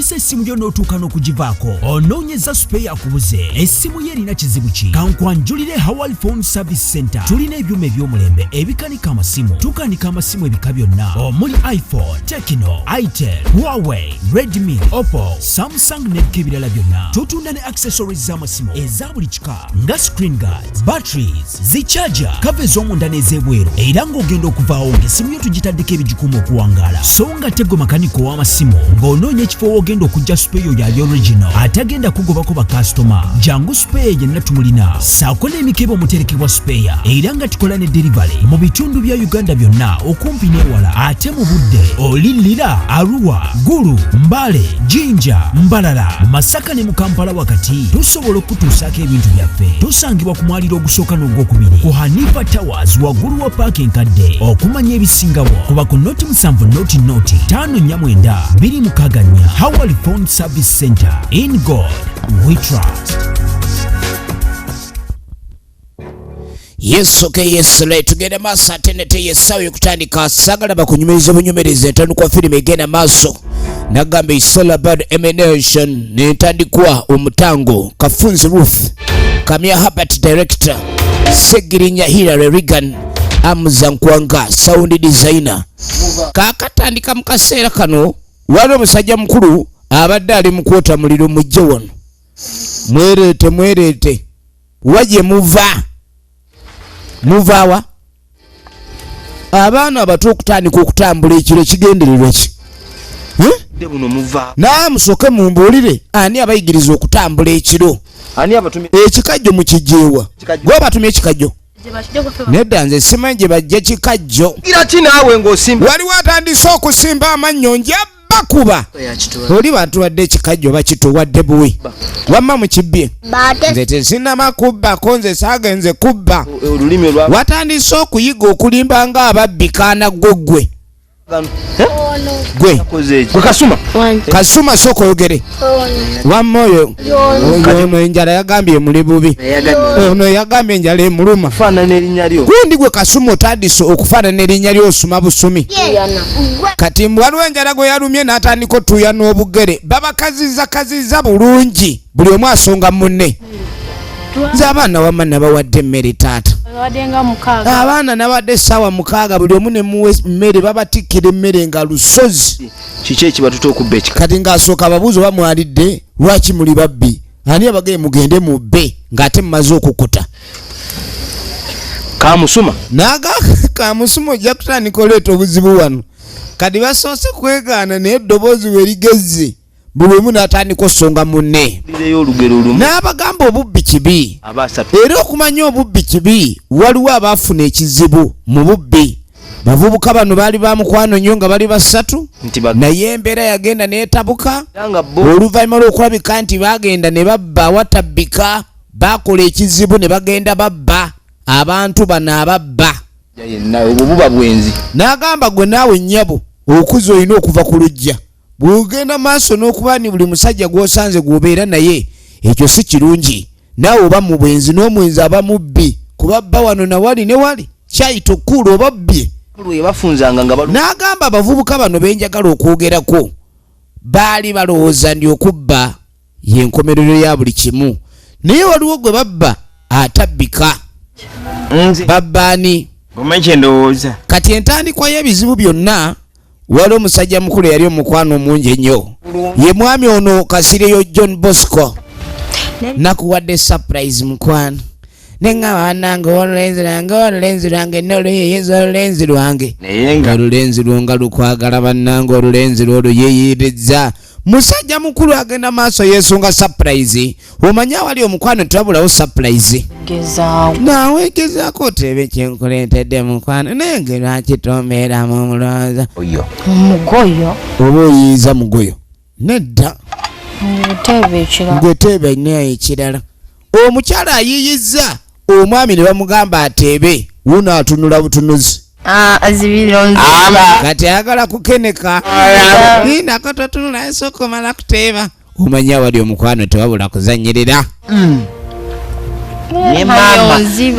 bw'oyisa essimu yo n'otuuka n'okugivaako onoonyeza spare akubuze essimu ye erina kizibu ki kankwanjulire Hawali Phone Service Center tulina ebyuma eby'omulembe ebikanika amasimu tukanika amasimu ebika byonna omuli iPhone, Tecno, Itel, Huawei, Redmi, Oppo, Samsung n'ebirala byonna tutunda ne accessories z'amasimu eza buli kika nga screen guards, batteries, zicharger, kava ez'omunda n'ez'ebweru era ng'ogenda okuvaawo ng'essimu yo tugitaddeko ebigikumu okuwangaala so nga tegwe makaniko w'amasimu ng'onoonya ekifo w'ogenda okujja spare yo yali original atagenda kugobako bakasitoma jangu spare yenna tumulina saako n'emikebe omuterekebwa spare era nga tukola ne delivery mu bitundu bya Uganda byonna okumpi n'ewala ate mu budde oli Lira, Arua, Gulu, Mbale, Jinja, Mbalala, Masaka ne mu Kampala wakati tusobola okutuusaako ebintu byaffe tusangibwa ku mwaliro ogusooka n'ogwokubiri ku Hanifa Towers waggulu wa paaka enkadde okumanya ebisingawo kuba ku noti 7 noti 549 264 Hawali Phone Service Center. In God we trust. Yes, okay, yes, right. Tugenda maaso atenete yesawo yokutandika sagala bakunyumiriza bunyumiriza entandikwa filime egenda maaso nagambe It's all about emanation netandikwa omutango Kafunzi Ruth Kamya Herbert director Segirinya Hillary Regan Amuza Nkwanga sound designer kakatandika mukaseera kano waliwo omusajja mukulu abadde ali mu kwota muliro mujje wano mwerete waje muvawa abaana abato okutandika okutambula ekiro kigendererwa ki musooke mumbuulire ani abayigiriza okutambula ekiro ekikajjo mukijeewa gwe batumye ekikajjo nedda nze simanyi gye bajja kikajjo waliwo atandise okusimba amannyo njabakuba oli bantu wadde ekikajjo bakituwadde buwi wamma mukibbye nze tesinama kubbako nze saagenze kubba watandise okuyiga okulimba nga ababbi kaana gwe kasuma soko yogere wamma oyo ono enjala yagambye muli bubi ono yagambye enjala emuluma gundi gwe kasuma otandise okufaanana erinnya ly'osuma busumi kati waliwo enjala gwe yalumye n'atandika otuuya n'obugere babakaziza bulungi buli omu asonga munne nze abaana wamma nabawadde emmere taata abaana nabadde essaawa 6 buli omu ne muwe mmere babatikkira emmere nga lusozi kiki ekibatuta okubba ekika kati ng'asooka ababuuzo bamwalidde lwaki muli babbi ani abagee mugende mubbe ng'ate mumaze okukuta kamusuma kamusuma ojja kutandika oleeta obuzibu wano kati basoose kwegaana naye eddoboozi we ligezze buli omu n'atandika osonga munne n'abagamba obubbi kibi era okumanya obubbi kibi waliwo abaafuna ekizibu mu bubbi bavubuka bano baali ba mukwano nnyo nga bali basatu naye embeera yagenda neetabuka oluvannyuma lw'okulabika nti bagenda ne babba awatabbika bakola ekizibu ne bagenda babba abantu bano ababba n'agamba gwe naawe nnyabo okuza olina okuva ku lujja bw'ogenda maaso n'okuba ni buli musajja gw'osanze gw'obeera naye ekyo si kirungi naawe oba mu bwenzi n'omwenzi aba mubbi kubabba wano nawali ne wali kyayita okkuula oba bbye n'agamba abavubuka bano benjagala okwogerako baali balowooza ndi okubba y'enkomerero ya buli kimu naye waliwo gwe babba atabbika babbaani kati entandikwa y'ebizibu byonna waliwo omusajja mukulu yali omukwano omungi ennyo ye mwami ono Kasireyo John Bosco nakuwadde surprise mukwano neŋŋamba bannange olulenzi lwange noluyeyeza olulenzi lwange olulenzi lwonga lukwagala bannange olulenzi lwolwo yeeyirizza musajja mukulu agenda maaso yeesunga surprise omanya wali omukwano twabulawo surprise naawe gezaako otebe kyenkuleetedde mukwano nenge lwaki tombeeramu omulowooza mugoyo oba oyiiza mugoyo nedda ngeteebe naye ekirala omukyala ayiiyizza omwami ne bamugamba ateebe wuno atunula butunuzi kati ayagala kukeneka nako totunula esooka omala kuteeba omanya wali omukwano tewabula kuzanyirira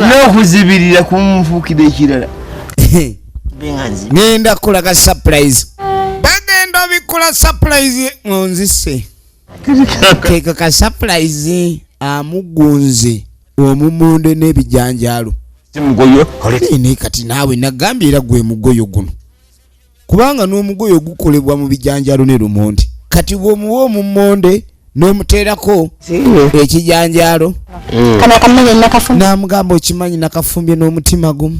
n'okuzibirira kumufuukira ekirala ngenda kukulaga surprise bagenda babikola surprise nzise keka ka surprise amugunze omumonde n'ebijanjalo simugoyo ne kati naawe nagambye era gwe mugoyo guno kubanga n'omugoyo gukolebwa mu bijanjalo ne lumonde kati bw'omuwa omumonde n'omuteerako ekijanjalo n'amugamba okimanyi nakafumbye n'omutima gumu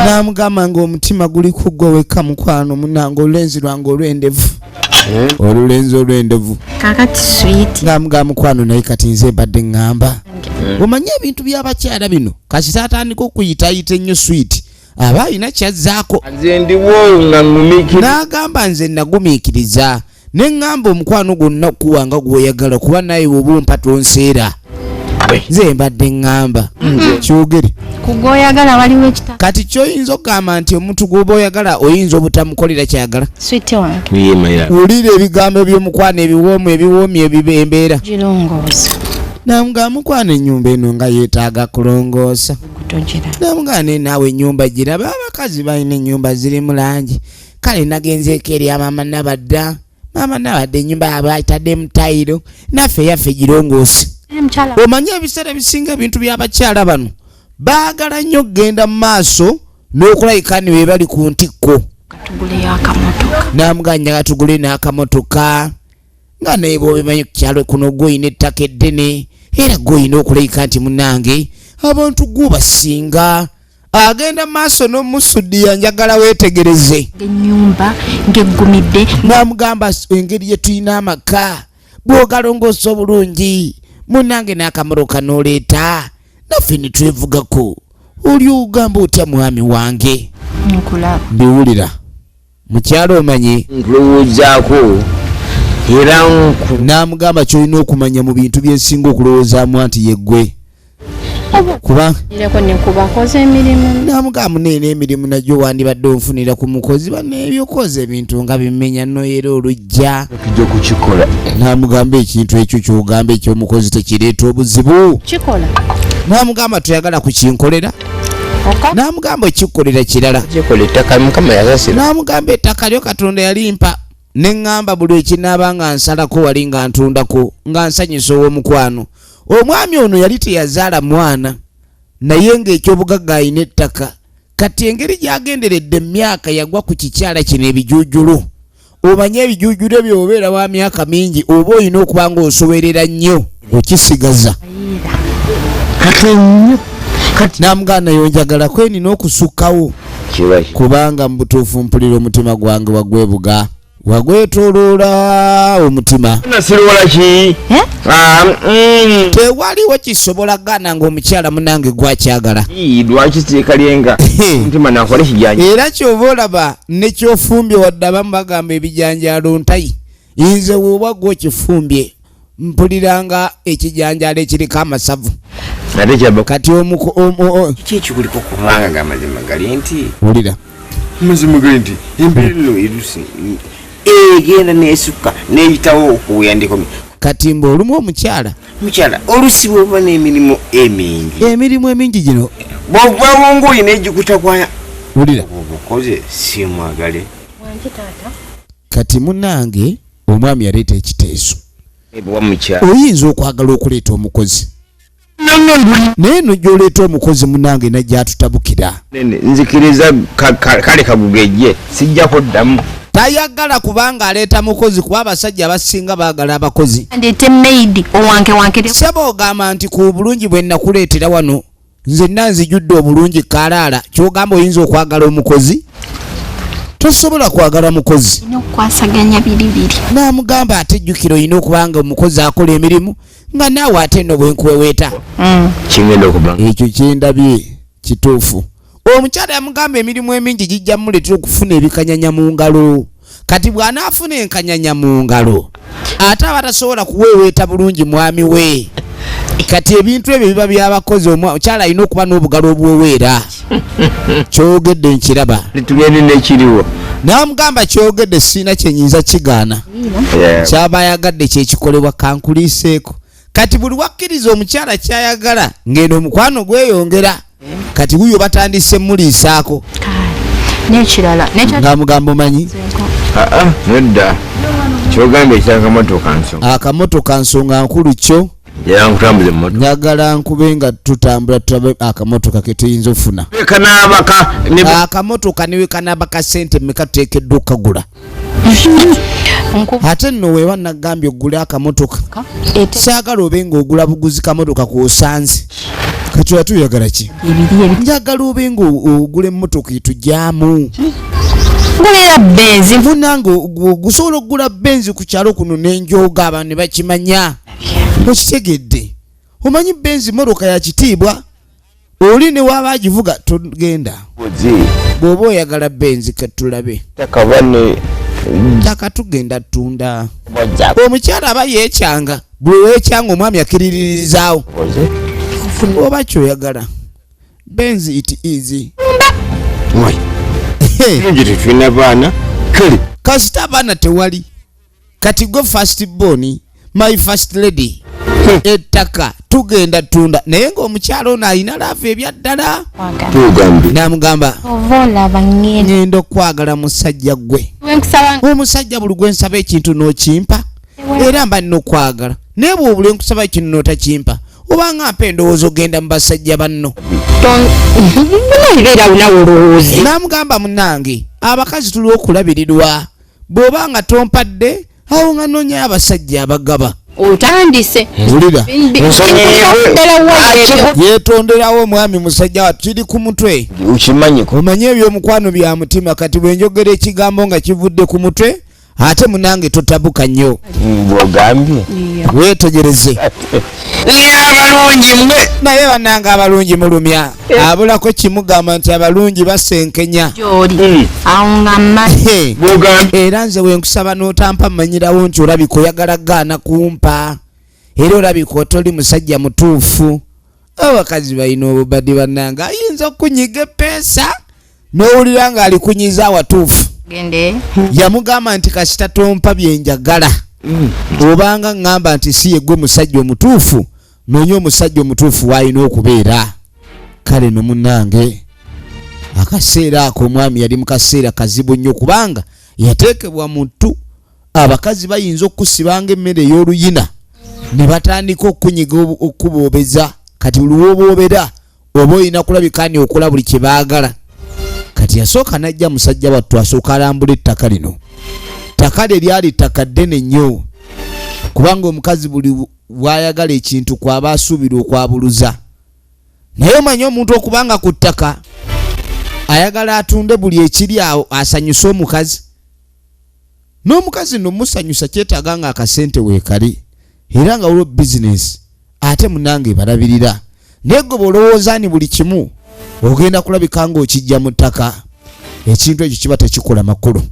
n'amugamba ng'omutima guli ku gwe wekka mukwano munange olulenzi lwange olw'endevu olulenzi olw'endevu kakati sweet ng'amugamba mukwano naye kati nze mbadde ngamba omanye ebintu by'abakyala bino kasi taatandika okuyitayita ennyo sweet aba alina kyazzaako nze ndiwo nga ngumiikiriza n'agamba nze nagumiikiriza ne ŋŋamba omukwano gwonna okuwanga gw'oyagala kuba naye bw'oba ompa tonseera nze mbadde ŋŋamba kyogere ku gw'oyagala waliwo ekitaka kati ky'oyinza okugamba nti omuntu gw'oba oyagala oyinza obutamukolera kyayagala sweet wange wulira ebigambo by'omukwano ebiwoomi ebibembeera girongoosa namugamba mukwano ennyumba eno nga yeetaaga kulongoosa kutogira namugamba ne naawe ennyumba giraba abakazi balina ennyumba ziri mu langi kale nagenzeeko eri amama nabadda mama nabadde ennyumba yaabwe ayitadde mu tayiro naffe yaffe girongoose omanye ebiseera ebisinga ebintu by'abakyala bano baagala nnyo okgenda mu maaso n'okulayika ni bwe bali ku ntikko namuganya gatugule n'akamotoka nga naye bw'obimanyi ku kyalo kuno gw'olina ettaka eddene era gw'olina okulayika nti munange abantu gwo basinga agenda maaso n'omusuddiya njagala weetegereze ennyumba ng'eggumidde n'amugamba engeri gye tulina amaka bw'ogalongoosa obulungi munange n'akamotoka n'oleeta naffe ne twevugako oli ogamba otya mwami wange nkulaba mbiwulira mukyalo omanyi nkulowoozaako era n'amugamba kyolina okumanya mu bintu byensinga okulowoozaamu anti yeggwe kuba n'amugamba muneena emirimu nagyo wandibadde onfunira ku mukozi baneebyokoza ebintu nga bimenya noyera olujja tujja kukikola n'amugamba ekintu ekyo kyogamba ekyomukozi tekireeta obuzibu kikola n'amugamba toyagala kukinkolera n'amugamba ekikolera kirala kikola ettaka mukama yasasira n'amugamba ettaka lyo katonda yalimpa neŋŋamba buli ekinaaba nga nsalako wali nga ntundako nga nsanyusa ow'omukwano omwami ono yali teyazaala mwana naye ng'ekyobugagga alina ettaka kati engeri gy'agenderedde emyaka yagwa ku kikyala kino ebijuujulu omanye ebijuujulu ebyo obeera wa myaka mingi oba olina okuba ng'osoberera nnyo okisigaza n'amuganda yonjagala kwenina okusukkawo kubanga mu butuufu mpulira omutima gwange wagwebuga wagwetooloola omutima nasirola ki tewaliwo kisobola gana ng'omukyala munange gwakyagala lwaki tekalyenga mutima nankole kijanja era kyova olaba nekyofumbye wadde abamu bagamba ebijanjalo ntayi nze woba gwokifumbye mpuliranga ekijanjalo ekiriko amasavu kati kiki ekikuliko kubanga gamazima gali nti wulira mazima gali nti embeera eno erusi egenda neesukka neeyitawo okuyandiko kati mbe olumu omukyala olusi bwoba n'emirimu emingi gino bwovaawo ngaolina egikutakwaya wulira obukoze simwagale kati munange omwami yaleeta ekiteeso oyinza okwagala okuleeta omukozi naye no gy'oleeta omukozi munange najja atutabukira nzikiriza kale kagugejje sijja kuddamu tayagala kubanga aleeta mukozi kuba abasajja abasinga baagala abakozi seba ogamba nti ku bulungi bwe nakuleetera wano nzenna nzijudde obulungi kalaala kyogamba oyinza okwagala omukozi tosobola kwagala mukozi n'amugamba ate jjukira olina okubanga omukozi akola emirimu nga naawe ate nno bwenkuweweeta ekyo kyendabye kituufu omukyala yamugamba emirimu emingi gijja muleetera okufuna ebikanyanya mu ngalo kati bw'anaafuna enkanyanya mu ngalo ate aba tasobola kuweeweeta bulungi mwami we kati ebintu ebyo biba by'abakozi omukyala alina okuba n'obugalo obweweera kyogedde nkiraba tugende nekiriwo n'amugamba kyogedde sirina kyenyinza kigaana kyaba ayagadde kyekikolebwa kankuliiseeko kati buli wakkiriza omukyala kyayagala ng'eno omukwano gweyongera kati guyo batandise muliisaako n'ekirala ng'amugamba omanyi nedda kyogambye ekyakamotoka nsonga akamotoka nsonga nkulu kyo era nkutambuze mmotoka njagala nkube nga tutambula tulabe akamotoka ke tuyinza ofuna akamotoka niwe kanabaka sente mmeka tuteekeddwa okukagula ate nno weewa nagambye ogule akamotoka saagala obe nga ogula buguzi kamotoka kwosanze kati watuyagala ki njagala obe nga ogula emmotoka etujyamu ngulira benzi nfunanga gusobola okugula benzi ku kyalo kuno n'enjooga abantu ne bakimanya okitegedde omanyi benzi motoka ya kitiibwa oli ne waaba agivuga togenda bw'oba oyagala benzi katulabe taka tugenda tunda omukyala aba yeekyanga buli weekyanga omwami akiriririzaawo oba kyoyagala benzi it easy tetulina baana kale kasita abaana tewali kati gwe first born my first lady ettaka tugenda tunda naye ng'omukyala ono alina laavu ebyaddala namugamba ngenda okwagala musajja gwe omusajja buli gwe nsaba ekintu n'okimpa era mba nina okwagala naye bw'obula enkusaba ekintu n'otakimpa obanga mpa endowooza ogenda mu basajja banno namugamba munange abakazi tuli okulabirirwa bw'obanga tompadde awo nga noonyayo abasajja abagaba otandise wulira yeetonderawo omwami musajja watu kiri ku mutwe ukimanyiko omanye ebyomukwano bya mutima kati bwenjogera ekigambo nga kivudde ku mutwe ate munange totabuka nnyo bwogambye weetegereze abalungi mwe naye bannange abalungi mulumya abulako kimugamba nti abalungi basenkenya era nze wenkusaba n'otampa mmanyirawo nti olabika oyagala gaana kumpa era olabika otoli musajja mutuufu abakazi balina obubadi bannange ayinza okunyiga epeesa n'owulira nga alikunyiza awatuufu yamugamba nti kasita tompa byenjagala obanga ngamba nti si yegwe musajja omutuufu noonya omusajja omutuufu waalina okubeera kale no munnange akaseera ako omwami yali mu kaseera kazibu nnyo kubanga yateekebwa muntu abakazi bayinza okusibanga emmere ey'oluyina ne batandika okunyiga okuboobeza kati buli wooboobera oba olina kulabikani okola buli kye baagala kati yasooka najja musajja wattu asooka alambula ettaka lino ttaka lye lyali ttaka ddene nnyo kubanga omukazi buli bw'ayagala ekintu kwaba asuubira okwabuluza naye omanyi omuntu okubanga ku ttaka ayagala atunde buli ekiri awo asanyuse omukazi n'omukazi nno musanyusa kyetaaga nga akasente weekali era nga waliwo bizinesi ate munange balabirira naye gwe bw'olowooza ni buli kimu ogenda kulabika nga okijja mu ttaka ekintu ekyo kiba tekikola makulu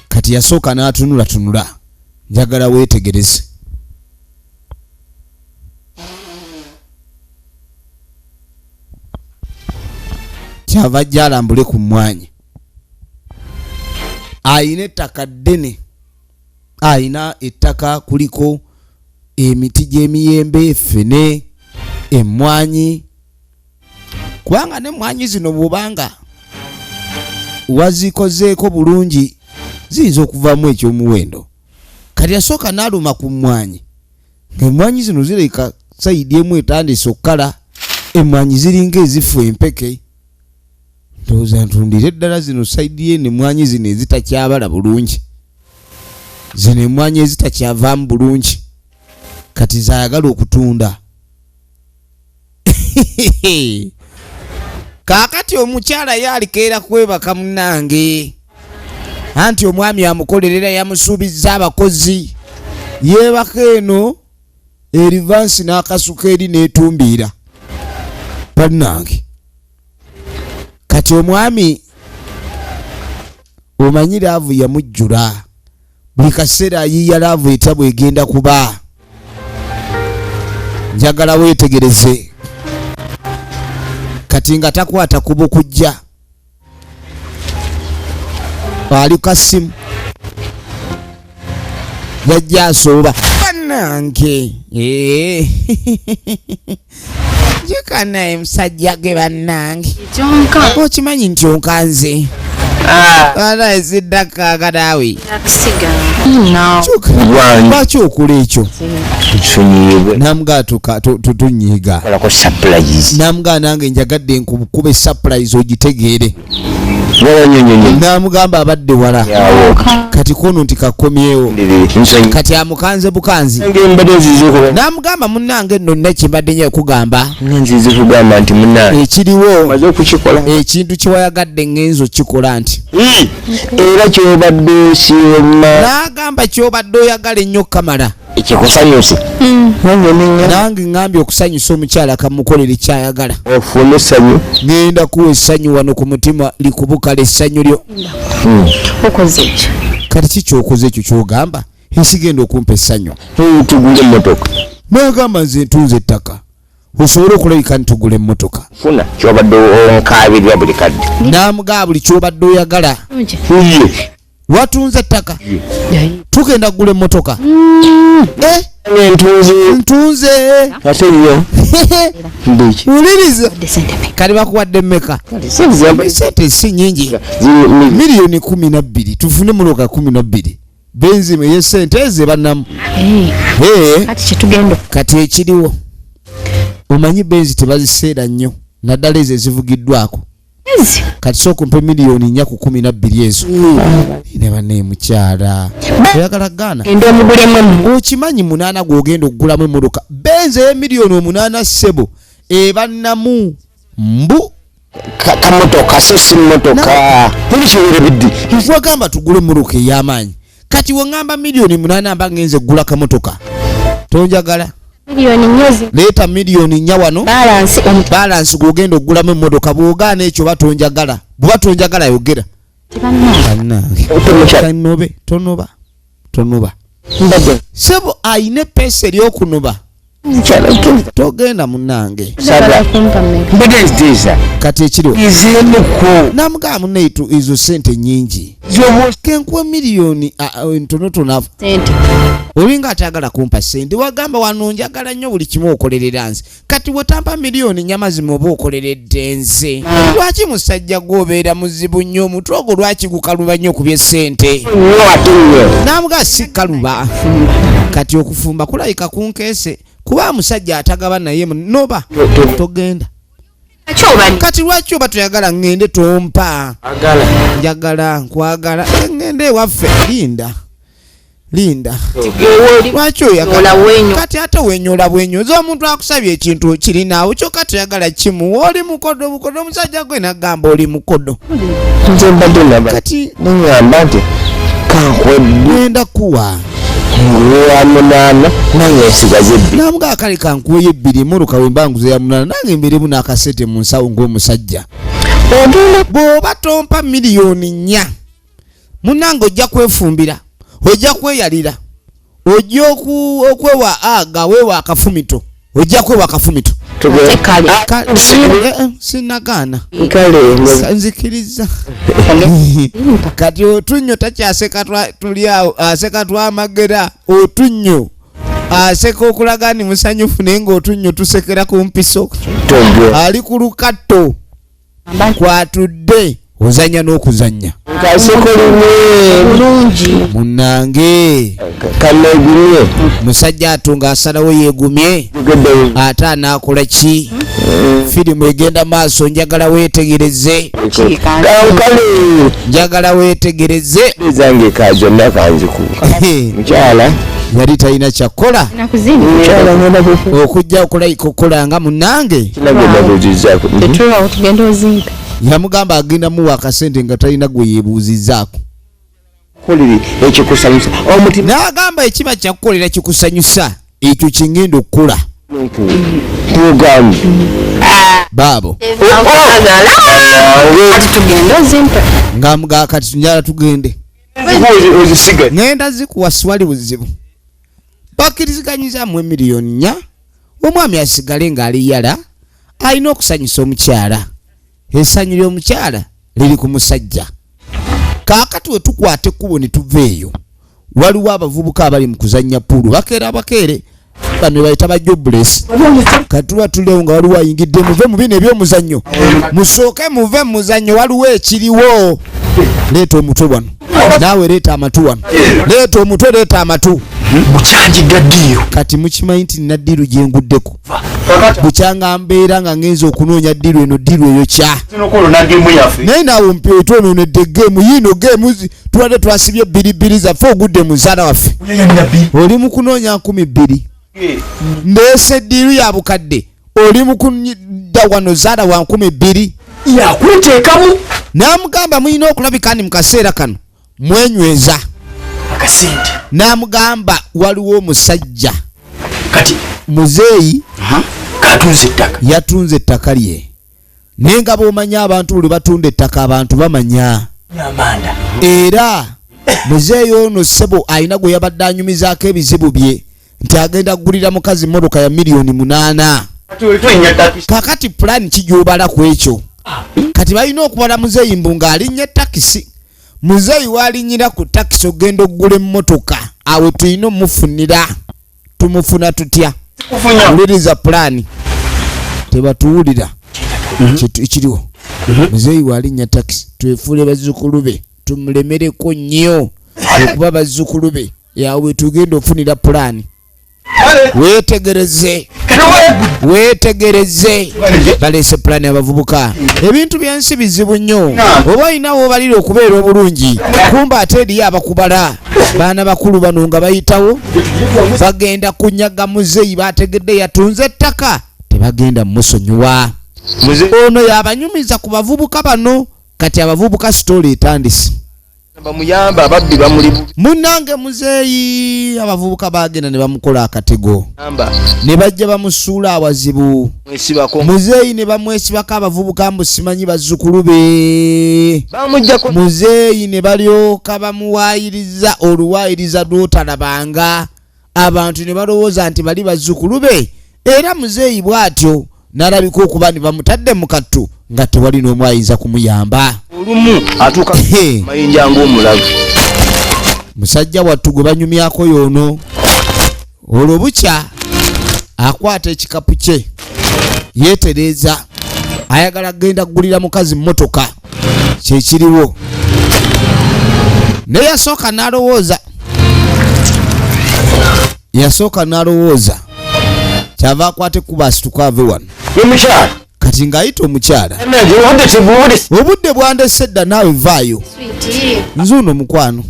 kati yasooka n'atunulatunula njagala weetegereze kyava ajja alambule ku mmwanyi ayina ettaka ddene ayina ettaka kuliko emiti gy'emiyembe ffene emmwanyi kubanga n'emmwanyi zino bw'obanga wazikozeeko bulungi ziyinza okuvaamu ekyomuwendo kati yasooka n'aluma ku mmwanyi ng'emmwanyi zino zireka sayidi emu etandise okukala emmwanyi ziringa ezifu empeke ndowooza ntundire eddala zino sayidi ye n'emmwanyi zino ezitakyabala bulungi zino emmwanyi ezitakyavaamu bulungi kati zayagala okutunda kaakati omukyala yalikeera kwebaka munange anti omwami amukolerera yamusuubizza abakozi yeebaka eno erivansi n'akasuka eri n'etumbiira bannange kati omwami omanyi laavu yamujjula buli kaseera ayiiya laavu etya bwegenda kuba njagala weetegereze kati nga takwata kuba okujja ali kasimu yajja asooba bannange njeka naye musajja ge bannange okimanyi nti onkanze Ana ezidaka kadawi. Lwaki okola ekyo? Namuga tutunyiiga. Namuga nange njagadde nkubukube surprise ogitegeere. Namugamba abadde wala kati kono nti kakomyewo kati amukanze bukanzi. Namugamba munnange nno nakibadde nyo okugamba ekiriwo ekintu kyewayagadde ngenzo kikola nti era kyobadde osiima. Nagamba kyobadde oyagala ennyo kamala ekikusanyusa nange ngambye okusanyusa omukyala kamukolere kyayagala ofune essanyu. ngenda kuwa essanyu wano ku mutima likubukala essanyu lyo. Kati kikyokoze ekyo kyogamba esigenda okumpa essanyu. Tugule emmotoka. Nagamba nze ntunze ettaka osobole okulabika ntugula emmotoka. Funa kyobadde onkaabirira buli kadde. Namugamba buli kyobadde oyagala. Watunze ettaka tugenda kugula emmotoka. Ntunze ate yo uliriza kali bakuwadde mmeka? Sente si nyingi, miliyoni 12 tufune muloka 12 benzime ye sente eze bannamu. Kati ekiriwo omanyi benzi tebaziseera nnyo naddala ezo ezivugiddwako. Kati sooka mpe miliyoni 4 ku 12 ezo. Ne banne mukyala oyagala gana okimanyi 8 gwogenda okugulamu emmotoka benzi miliyoni 8 sebo ebannamu mbu kamotoka so si mmotoka tulikyobere biddi wagamba tugule emmotoka ey'amaanyi. Kati wengamba miliyoni 8 mba ngenze kugula kamotoka tonjagala. Leeta miliyoni 4 wano balance gwogenda okugulamu emmotoka bw'ogaana ekyo batonjagala. Bw'oba tonjagala yogera. Tonoba sebo ayina epesa ery'okunoba togenda munnange. Kati ekiriwo namugamba munnaitu ezo sente nyingi kenkuwa miliyoni ntonotono olinga atagala kumpa sente. Wagamba wano njagala nnyo buli kimu okolerera nze. Kati wetampa miliyoni nyama zimu oba okoleredde nze. Lwaki musajja gwobeera muzibu nnyo omutwe ogwo lwaki gukaluba nnyo ku by'essente? Namuga si kaluba. Kati okufumba kulayika kunkeese kuba musajja atagaba naye noba togenda. Kati lwaki oba toyagala ngende tompa? Njagala nkwagala ngende ewaffe. Linda lwaki oyagala? Kati ate wenyola bwenyoza omuntu akusabye ekintu kirinaawo kyokka toyagala kimu. Oli mukodo bukodo omusajja gwe nagamba oli mukodo. nze mbadde naba Kati nengamba nti ngenda kuwa ya 8 nange nsigaze 2. namuga kale kankuwe 2 muruka wembanguze ya 8 nange mbirimu n'akasete mu nsawo ng'omusajja. Bw'oba tompa miliyoni 4 munange ojja kwefumbira, ojja kweyalira, ojja okwewa aga wewa akafumito, ojja kwewa akafumito. Sinagana nzikiriza kati otunyo takyaseka tuliawo aseka twamagera otunyo aseka okulaga ni musanyufu naye ng'otunyo tusekera ku mpiso ali ku lukato kwatudde ozanya n'okuzanya munange kanegumye musajja atunga asalawo yegumye ate anaakola ki? Firimu egenda maaso njagala weetegereze njagala weetegereze zange kajonna kanzikuba mukyala yali talina kyakkola okujja okulayika okukola nga munange yamugamba agenda muwa akasente nga talina gwe yeebuuzizzaako. N'agamba ekiba kyakukolera kikusanyusa ekyo kingenda okukola baabo ng'amugaa kati njala tugende ngenda zikuwa siwali buzibu. Bakkiriziganyizamu miliyoni 4 omwami asigale ng'ali yala alina okusanyusa omukyala. Essanyu ly'omukyala liri ku musajja. Kaakati we tukwate ekkubo ne tuva eyo waliwo abavubuka abali mu kuzannya puulu bakeere bano bayita ba jobless. Kati tuba tulewo nga waliwo ayingidde muve mu bino eby'omuzannyo musooke muve mu muzannyo waliwo ekiriwo leeta omutwe wano naawe leeta amatu wano leeta omutwe leeta amatu bukyanjidda ddiiro kati mukimanyi nti nina ddiiru gye nguddeko bukyanga mbeera nga ngenza okunoonya ddiiru eno ddiiru eyo kya naye naawe ompewe twonoonedde geemu yiino geemu tubadde twasibye bbiribbiri zaffe ogudde muzaala waffe oli mu kunoonya 2,000 ndeese ddiiru ya bukadde oli mu kudda wano zaala wa 2,000 yakuteekamu n'amugamba mulina okulabika ndi mu kaseera kano mwenyweza akasente n'amugamba waliwo omusajja kati muzeeyi katunze ettaka yatunze ettaka lye naye nga bw'omanya abantu buli batunda ettaka abantu bamanya n'amanda era muzeeyi ono ssebo alina gwe yabadde anyumizaako ebizibu bye nti agenda kugulira mukazi mmotoka ya $8,000,000 kakati pulaani kijobala ku ekyo kati balina okubala muzeeyi mbu ng'alinnya takisi muzeeyi walinyira ku takisi ogenda okugula emmotoka awe tulina omufunira tumufuna tutya wuliriza pulaani tebatuwulira ekiriwo muzeeyi walinnya takisi twefuule bazzukulu be tumulemereko nnyo okuba bazzukulu be yawe tugenda ofunira pulaani weetegereze baleese pulaani abavubuka ebintu byensi bizibu nnyo oba olinawo obalira okubeera obulungi kumba ate eriyo abakubala baana bakulu bano nga bayitawo bagenda kunyaga muzeeyi bategedde yatunze ettaka tebagenda musonyiwa ono yabanyumiza ku bavubuka bano kati abavubuka sitoola etandise bamuyamba ababbi bamuli munnange muzeeyi abavubuka bagenda ne bamukola akatego ne bajja bamusuula awazibu muzeeyi ne bamwesibako abavubuka mbu simanyi bazzukulu be muzeeyi ne balyoka bamuwaayiriza oluwaayiriza lwotalabanga abantu ne balowooza nti bali bazzukulu be era muzeeyi bw'atyo n'alabika okuba ne bamutadde mu kattu nga tewali n'omu ayinza kumuyamba olumu atuuka mayinja ng'omulalu musajja wattu gwe banyumyako yoono olwo bukya akwata ekikapu kye yeetereeza ayagala kugenda kugulira mukazi mmotoka kyekiriwo naye yasooka n'alowooza kyava akwate kuba asituka ave wano kati ng'ayita omukyala obudde bwandese dda naawe vaayo nzuuno mukwano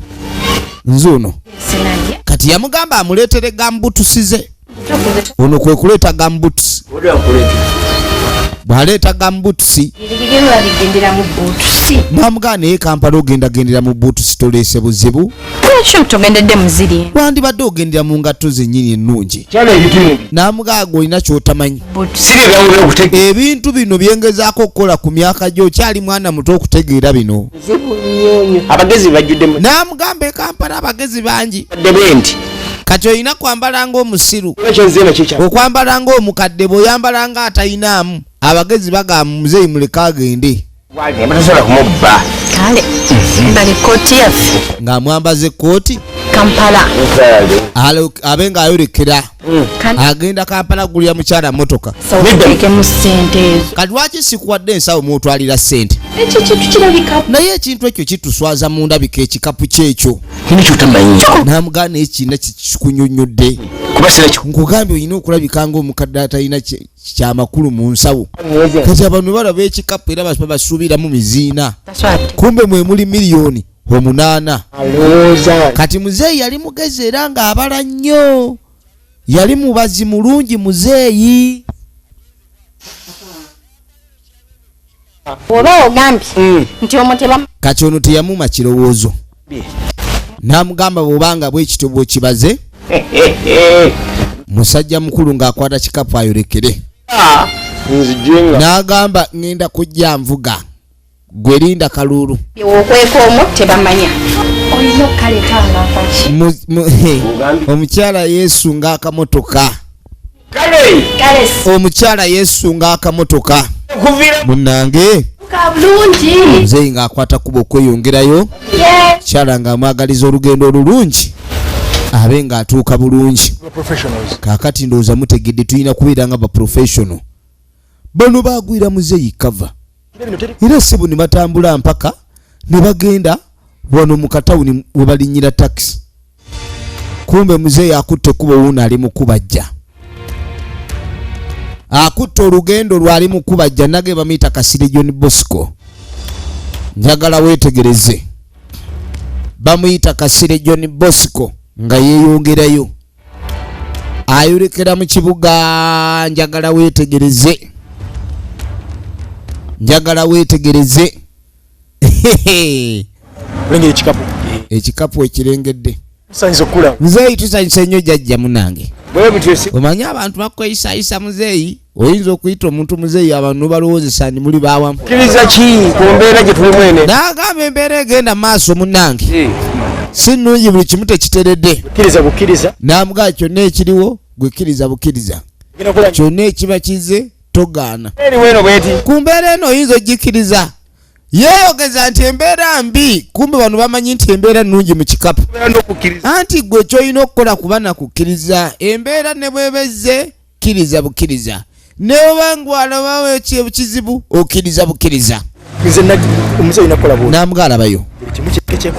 nzuuno kati yamugamba amuleetere gambutusize ono kwe kuleeta gambutusi bw'aleeta gambutusi bamugamba naye Kampala ogendagendera mu buutusi toleese buzibu wandibadde ogendera mu ngatto zennyini ennungi n'amugamba olina ky'otamanyi ebintu bino byengezaako okukola ku myaka gyo okyali mwana muto okutegeera bino n'amugamba Kampala abagezi bangi kati olina kwambala ng'omusiru okwambala ng'omukadde bw'oyambala nga atalinaamu abagezi bagamba muzeeyi muleke agende ng'amwambaza ekkooti Kampala abe ng'ayolekera agenda Kampala gulira mukyala motoka kati lwaki sikuwadde ensawo mwotwalira ssente naye ekintu ekyo kituswaza mu ndabika ekikapu kyekyo n'amugamba naye kiina kikunyonyodde nkugambye olina okulabika ng'omukadde atalina kyamakulu mu nsawo kati abantu balaba ekikapu era basuubiramu miziina kumbe mwe muli $8,000,000 kati muzeeyi yali mugezi era ng'abala nnyo yali mubazi mulungi muzeeyi oba ogambye nti omuteba kati ono teyamuma kirowoozo n'amugamba bw'obanga bwekityo bw'okibaze musajja mukulu ng'akwata kikapu ayolekere n'agamba ngenda kujja nvuga gwe linda kalulu okweka omwo tebamanya olina okukaletaanga omukyala yeesunga akamotoka omukyala yeesunga akamotoka munnange bulungi muzeeyi ng'akwata kuba okweyongerayo mukyala ng'amwagaliza olugendo olulungi abe ng'atuuka bulungi kaakati ndowooza mutegedde tulina kubeera nga baprofessional bano baagwira muzeeyi kava era ssebo ne batambula mpaka ne bagenda wano mu katawuni we balinyira taxi. Kumbe muzeeyi akutte kubo wuuno ali mu kubajja. Akutte olugendo lwali mu kubajja nage bamuyita Kasirye John Bosco. Njagala weetegereze. Bamuyita Kasirye John Bosco nga yeeyongerayo. Ayolekera mu kibuga. Njagala weetegereze. Njagala weetegereze. Ekikapu ekirengedde. Muzeeyi tusanyuse nnyo jjajja munange. Omanyi abantu bakweyisayisa muzeeyi. Oyinza okuyita omuntu muzeeyi abantu balowoozesa ndi muli baawamu. Kkiriza ki ku mbeera gye tulimu ene? N'agamba embeera egenda maaso munange. Si nnungi buli kimu tekiteredde. Bukkiriza. N'amugaa kyonna ekiriwo gwe kkiriza bukkiriza. Kyonna ekiba kize togaana. Ku mbeera eno oyinza ogikkiriza. Yeeyogeza nti embeera mbi, kumbe bano bamanyi nti embeera nnungi mu kikapu. Anti gwe ky'olina okukola kuba nakukkiriza. Embeera ne bwebezze kkiriza bukkiriza. Ne bwe ngwalabawo ekizibu okkiriza bukkiriza. N'amugaa alabayo.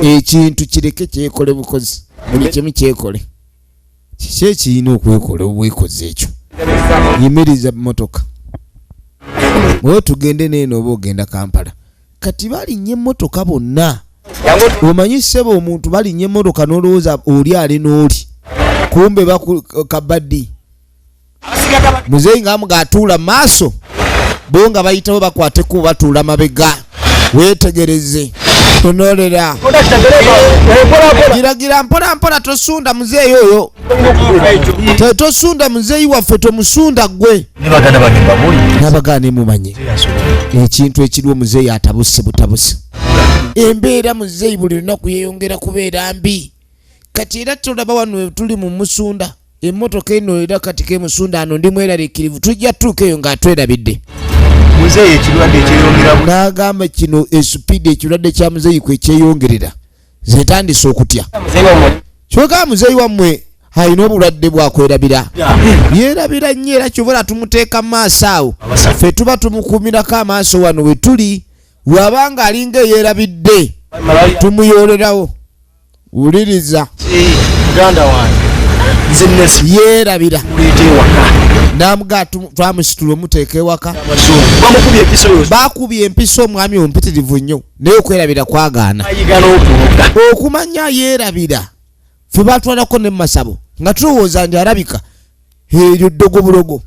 Ekintu kireke kyekole bukozi. Buli kimu kyekole. Kiki ekirina okwekola obwekozi ekyo? Yimiriza mmotoka. Wewe tugende n'eno oba ogenda Kampala. Kati balinnya emmotoka bonna. Omanyi ssebo omuntu balinnya emmotoka n'olowooza oli ali n'oli. Kumbe bakabaddi. Muzeeyi ng'amuga atuula maaso. Bo nga bayitawo bakwateko batuula mabega. Weetegereze. Tonoolera. Giragira mpola mpola tosunda muzeeyi oyo. Tosunda muzeeyi waffe tomusunda gwe. N'abagaana mumanye. Ekintu ekiriwo muzeeyi atabuse butabuse. Embeera muzeeyi buli lunaku yeeyongera kubeera mbi. Kati era tulaba wano tuli mu musunda. Emmotoka eno era kati kemusunda ano ndi mweraliikirivu. Tujja tutuuka eyo ng'atwerabidde. Muzeeyi ekirwadde ekyeyongeramu. N'agamba kino esupidi ekirwadde kya muzeeyi kwe kyeyongerera. Zetandise okutya. Kyokka muzeeyi wammwe alina obulwadde bwakwerabira. Yeerabira nnyo era kyobula tumuteeka mu maaso awo. Ffe tuba tumukuumirako amaaso wano we tuli. Bw'abanga alinga eyeerabidde tumuyoolerawo. Wuliriza. Muganda wange. Yeerabira. N'amugaa twamusitula omuteeka ewaka. Baakubye empiso omwami ompitirivu nnyo naye okwerabira kwagaana. Okumanya yeerabira ffe baatwalako ne masabo nga tulowooza nti alabika eryo ddogo bulogo.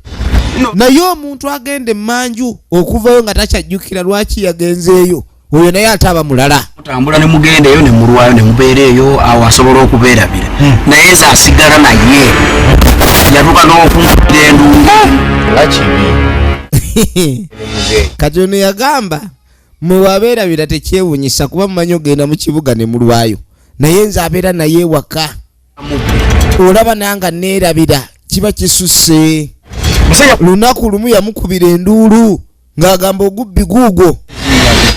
Naye omuntu agenda emmanju okuvayo nga takyajjukira lwaki yagenzeeyo oyo naye ate aba mulala. Mutambula ne mugendeeyo ne mulwayo ne mubeera eyo awo asobola okubeerabira. Naye ze asigala naye yatuuka n'okumukira endungu. Kati ono yagamba mwe wabeerabira tekyewunyisa kuba mumanyi ogenda mu kibuga ne mulwayo. Naye nze abeera naye ewaka. Olaba nanga neerabira kiba kisusse. Lunaku lumu yamukubira enduulu ng'agamba ogubbi guugwo.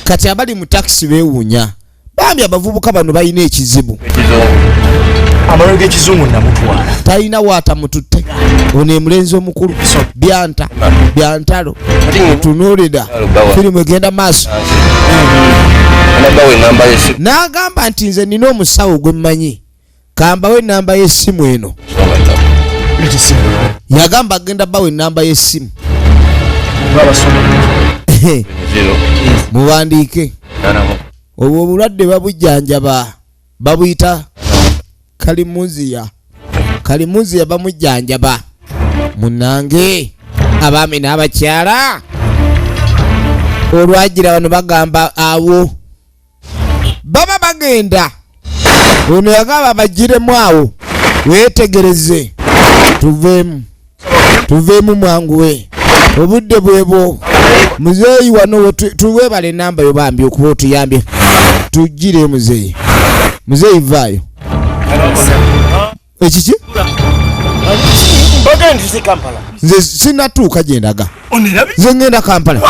Kati abali mu taxi beewuunya. Bambi abavubuka bano balina ekizibu. Amaliro g'ekizungu namutwala. Talina waatamututte. Ono emulenzi omukulu. Byanta. Byantalo. Tunuulira. Firimu egenda maaso. N'agamba nti nze nina omusawo gwe mmanyi. Kambawo ennamba y'essimu eno. Yagamba agenda bawo ennamba y'essimu. Muwandiike. Obwo obulwadde babujjanjaba. Babuyita kalimuziya. Kalimuziya bamujjanjaba. Munange abaami n'abakyala olwagira wano bagamba awo baba bagenda. Ono yagamba bagiremu awo. Weetegereze. Tuveemu mwanguwe. Obudde bwebwo. Muzeeyi wano tuwebale enamba yo bambi okuba otuyambye. Tugire muzeeyi. Muzeeyi vaayo. Ekiki? Nze sinatuuka gye ndaga. Nze ngenda Kampala.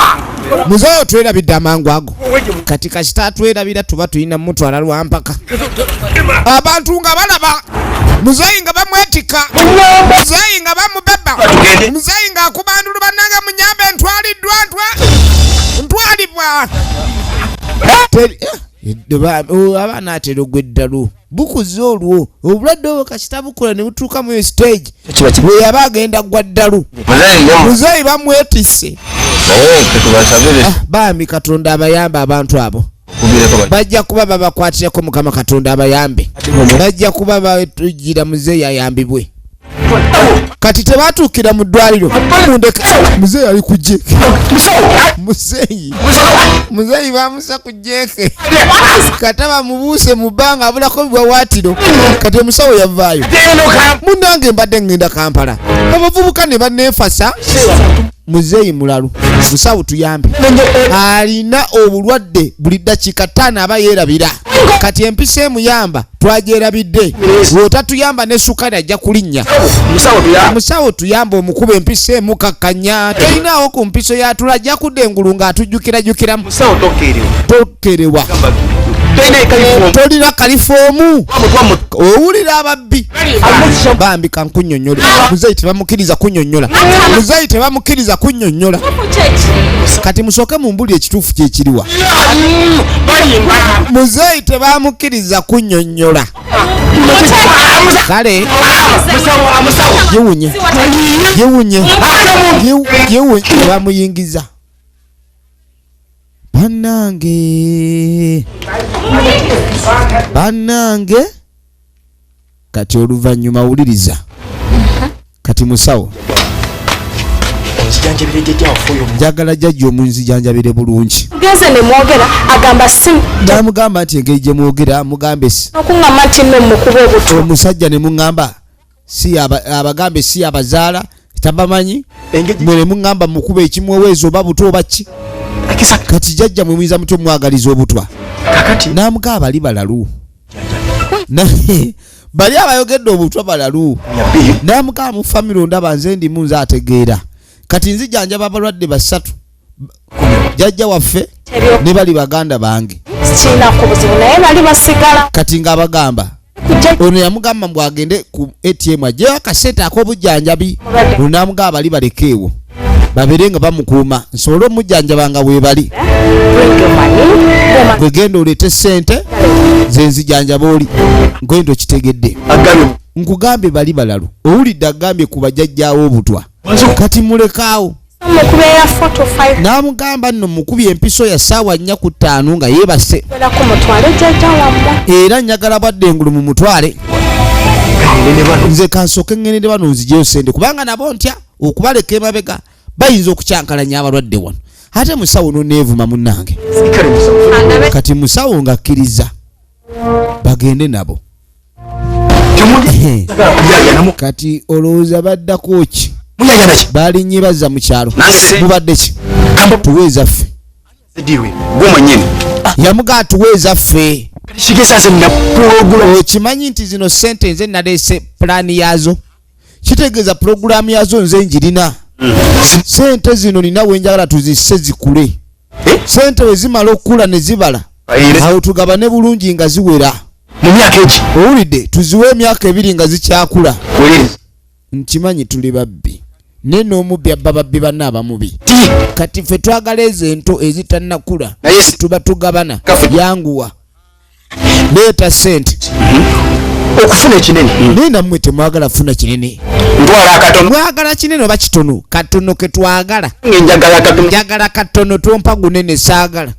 Muzeeyi otwerabidde amangu ago. Kati kasita atwerabira tuba tulina mutwala lwampaka. Abantu nga balaba. Muzeeyi nga bamwetika. Muzeeyi nga bamubeba. Muzeeyi nga akubandulu bannange munyambe ntwaliddwa ntwalibwa. abaana atera ogweddalu bukuze olwo obulwadde obwo kasita bukula ne butuuka mu stage bwe yaba agenda gwa ddalu muzeeyi bamwetisse baami Katonda abayambe abantu abo bajja kuba babakwatireko Mukama Katonda abayambe bajja kuba batujjira muzeeyi ayambibwe kati tebatuukira mu ddwaliro muzeeyi ali ku jeke muzeeyi bamusa ku jeke kati bamubuuse mu bbanga abulako biwawaatiro kati omusawo yavaayo munnange mbadde ngenda Kampala abavubuka ne banneefasa muzeeyi mulalu musawo tuyambe alina obulwadde buli ddakiika 5 aba yeerabira kati empisa emuyamba twagyerabidde bw'otatuyamba ne sukali ajja kulinnya musawo tuyamba omukuba empisa emukakkanya tolinaawo ku mpiso yatula ajja kudda engulu ng'atujjukirajjukiramu tokerewa tolina kalifoomu owulira ababbi bambi kankunyonnyola muzeeyi tebamukiriza kunnyonnyola muzeeyi tebamukiriza kunnyonnyola kati musooke mumbuli ekituufu kyekiriwa muzeeyi tebamukiriza kunnyonnyola kale yewunye bamuyingiza bannange kati oluvannyuma wuliriza kati musawo njagala jjajja omunzijanjabire bulungi geze ne mwogera agamba namugamba nti engeri gye mwogera mugambe okuŋŋamba nti nno mukuba obuto omusajja ne muŋŋamba si abagambe si abazaala tabamanyi mwe ne muŋŋamba mukuba ekimweweeza oba buto oba ki kati jjajja mwe muyinza mutyo mwagaliza obutwa namugamba bali balalu naye bali abayogedde obutwa balalu namugamba mu famire ondaba nze ndimu nze ategeera kati nzijanjaba abalwadde 3 jjajja waffe ne bali baganda bange kati ng'abagamba ono yamugamba mbw agende ku ATM ajjeyo akasente ak'obujjanjabi onamugamba bali balekeewo babere nga bamukuuma nsobole omujjanjaba nga weebali bwegenda oleete sente ze nzijanjaba oli ngenda okitegedde nkugambye bali balalu owulidde agambye ku bajjajjaawo obutwa kati mulekaawo namugamba nno mukubye empiso ya ssaawa 4 ku 5 nga yeebase era njagala bwadde engulu mu mutwale nze kansooke ŋŋenere bano nzijeyo sente kubanga nabo ntya okubaleka emabega bayinza okukyankalanya abalwadde wano ate musawo noneevuma munnange kati musawo ngakkiriza bagende nabo kati olowooza baddako ki balinnye bazza mu kyalo mubadde ki tuweeza ffe yamugaa tuweeza ffe okimanyi nti zino sente nze naleese pulaani yaazo kitegeeza purogulaamu yazo nze njirina sente zino nina wenjagala tuzisse zikule sente wezimala okukula ne zibala awo tugabane bulungi nga ziwera mu myaka egi owulidde tuziwe emyaka 2 nga zikyakula nkimanyi tuli babbi naye n'omubbi abba babbi banne abamubi kati ffe twagala ezo ento ezitannakula tuba tugabana yanguwa leeta sente okufuna ekinene naye nammwe temwagala funa kinene ntwala akatono mwagala kinene oba kitono katono ke twagala njagala katono tompa gunene saagala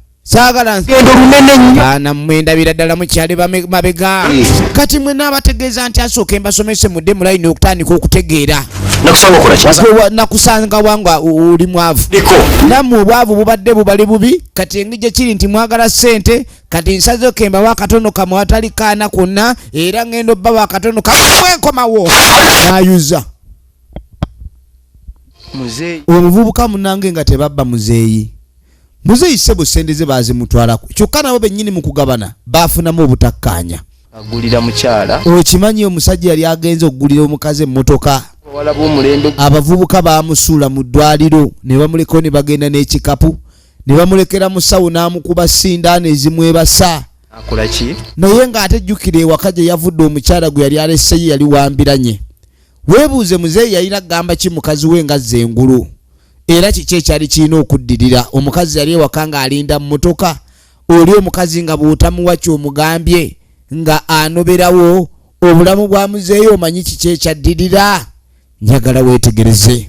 ngendo lunene nnyo baana mmwe ndabira ddala mukyali mabega kati mwe n'abategeeza nti asooka embasomese mudde mu layini okutandika okutegeera nakusanga wanga oli mwavu nammwe obwavu bubadde bubali bubi kati engije kiri nti mwagala ssente kati nsazeeko embawo akatono kamwe watali kaana konna era ngendo bbawo akatono kamwe enkomawo n'ayuza omuvubuka munange nga tebabba muzeeyi ssebo sente ze bazimutwalako kyokka nabo bennyini mu kugabana baafunamu obutakkaanya agulira mukyala okimanyi omusajja yali agenze okugulira omukazi emmotoka abavubuka baamusuula mu ddwaliro ne bamulekao ne bagenda n'ekikapu ne bamulekera musawo n'amukuba sindaani ezimwebasa naye ng'ate jjukira ewaka gye yavudde omukyala gwe yali alesseyo yali wambiranye weebuuze muzeeyi yalina kugamba ki mukazi we ngazza engulu era kiki ekyali kirina okuddirira omukazi yali ewaka ng'alinda mu motoka oli omukazi nga bw'otamuwa ky'omugambye nga anoberawo obulamu bwa muzeeyi omanyi kiki ekyaddirira. Njagala weetegereze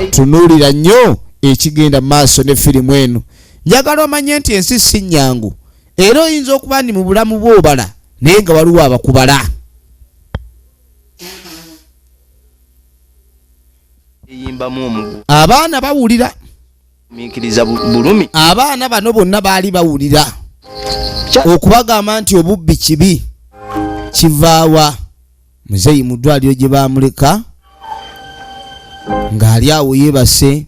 tunuulira nnyo ekigenda mu maaso ne firimu eno. Njagala omanye nti ensi si nnyangu era oyinza okuba ndi mu bulamu bw'obala naye nga waliwo abakubala. Abaana bawulira, abaana bano bonna baali bawulira okubagamba nti obubbi kibi kivaawa. Muzeeyi mu ddwaliro gye baamuleka ng'ali awo yeebase,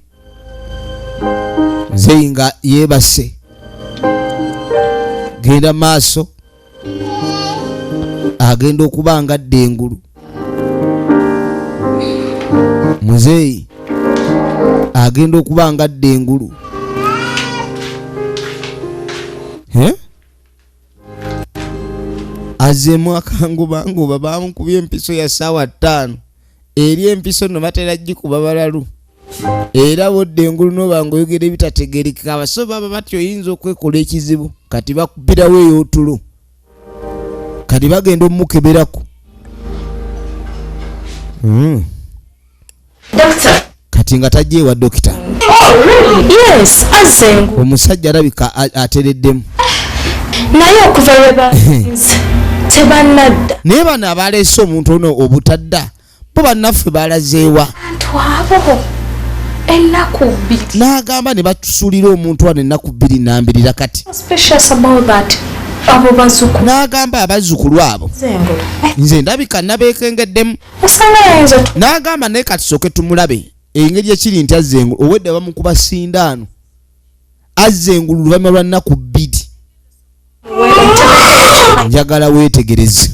muzeeyi nga yeebase genda maaso agenda okuba nga adda engulu. Muzeeyi agenda okuba nga adda engulu. Azzeemu akangubanguba bamukubye empiso ya ssaawa 5 eri empiso no batera gikuba balalu era wodde engulu noba ngaoyogera ebitategerekeka. Abaso baba batyo oyinza okwekola ekizibu kati bakubirawo ey'otulo kati bagenda omukeberako. Kati nga tajja ewa dokita. Omusajja alabika atereddemu naye okuva webasinze tebannadda. Naye bano abaleese omuntu ono obutadda bo bannaffe balazeewa twabo ennaku 2 n'agamba ne batusuulira omuntu wano ennaku 2 kati abo bazzukulu n'agamba abazzukulu abo nze ndabika nabeekengeddemu. N'agamba naye kati sooke tumulabe engeri ekiri nti azza engulu owedde bamukuba sindaano azza engulu luvannyuma lwa nnaku 2. Njagala weetegereze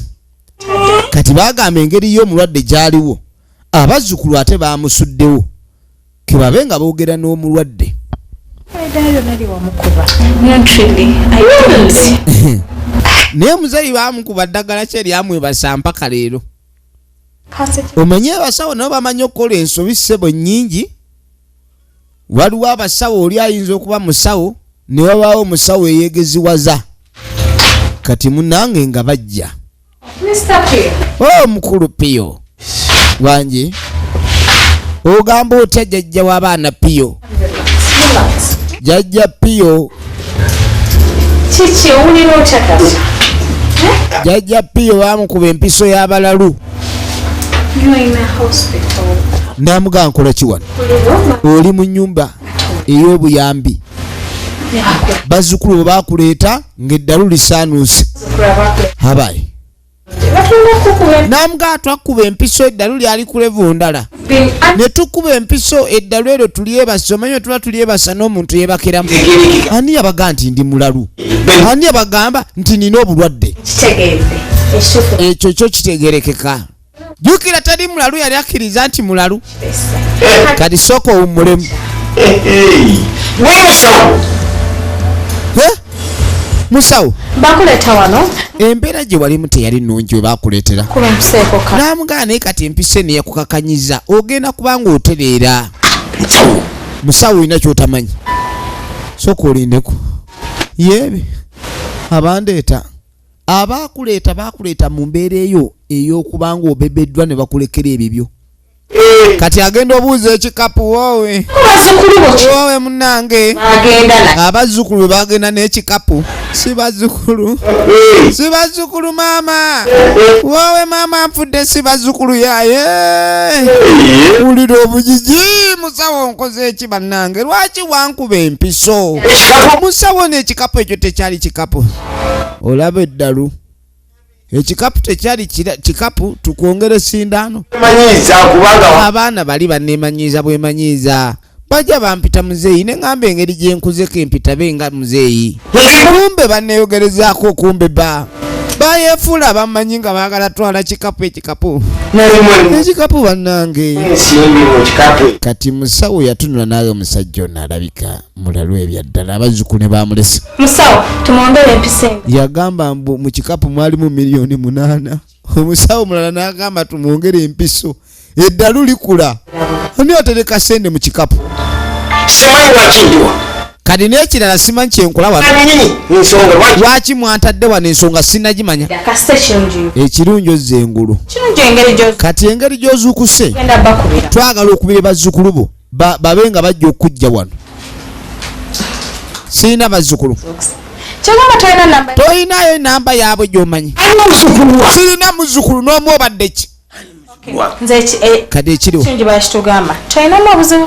kati bagamba engeri y'omulwadde gyaliwo abazzukulu ate bamusuddewo kebabe nga boogera n'omulwadde. Naye muzeeyi bamukuba ddagala kye lyamwebasa mpaka leero. Omanye abasawo nabo bamanyi okukola ensobi ssebo nnyingi. Waliwo abasawo oli ayinza okuba musawo ne wabaawo omusawo eyeegeziwaza. Kati munange nga bajja mukulu Pio wange ogamba otya jjajja w'abaana Pio? Jaaja Pio kiki owulira otya kati? Jaaja Pio bamukuba empiso y'abalalu. Namugamba nkola ki wano? Oli mu nnyumba ey'obuyambi. Bazzukulu bwe bakuleeta ng'eddalu lisaanuuse. Habaye namugamba twakuba empiso eddalu lyali ku levu ndala ne tukuba empiso eddalu eryo tulyebasa. Omanyi tuba tulyebasa n'omuntu yeebakiramu. Ani yabaga nti ndi mulalu? Ani yabagamba nti nina obulwadde? Ekyo kyo kitegerekeka. Jukira tali mulalu yali akkiriza nti mulalu. Kati sooka owummulemu. Musawo bakuleeta wano embeera gye walimu teyali nnungi we bakuleetera. N'amugamba naye kati empisa eno yakukakanyiza ogenda kubanga otereera. Musawo olina ky'otamanyi sooka olindeko. Yeebe abandeeta bakuleeta mu mbeera eyo ey'okubanga obebeddwa ne bakulekera ebibyo. Kati agenda obuuza ekikapu woowe munnange. Abazzukulu bagenda n'ekikapu. Si bazzukulu maama woowe maama nfudde si bazzukulu yaye. Wulira obujiji. Musawo nkoze eki bannange? Lwaki wankuba empiso? Musawo n'ekikapu ekyo tekyali kikapu. Olaba eddalu ekikapu tekyali kikapu tukwongere sindaano. Abaana bali banneemanyiiza bwemanyiiza bajja bampita muzeeyi ne ngamba engeri gye nkuzeko empita benga muzeeyi. Kumbe banneeyogerezaako kumbe bayeefuula bamanyi nga baagala twala ekikapu bannange. Kati musawo yatunula naye omusajja ono alabika mulalu ebyaddala. Abazzukulu ne bamulesa. Musawo tumwongere empisa. Yagamba mbu mu kikapu mwalimu $8,000,000. Omusawo mulala n'agamba tumwongere empiso. Eddalu likula. Ani atereka sente mu kikapu? kati n'ekirala simanyi kyenkola wano nsonga lwaki mwantadde wano ensonga sinnagimanya ekirungi ozza engulu kati engeri gy'ozuukuse twagala okubira bazzukulu bo babe nga bajja okujja wano sirina bazzukulu toyinayo enamba yaabwe gy'omanyi sirina muzzukulu n'omu obadde ki kati ekiriwo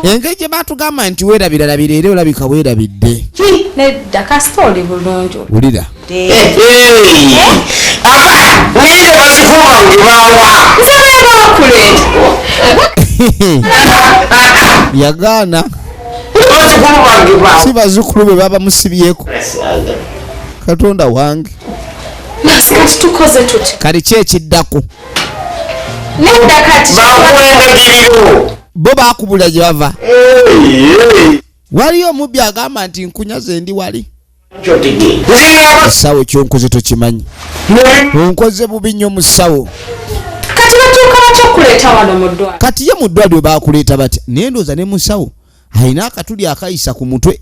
engeri gye batugamba nti weerabiralabira era olabika weerabidde wulira yagaana si bazzukulu be baba musibyeko katonda wange kali ki ekiddako bo bakubula gye bava waliyo omubbi agamba nti nkunyaze ndi wali esawo kyonkoze tokimanyi onkoze bubi nnyo mu ssawo kati ye mu ddwaliro bakuleeta batya naye ndooza ne mu ssawo alina akatuli akayisa ku mutwe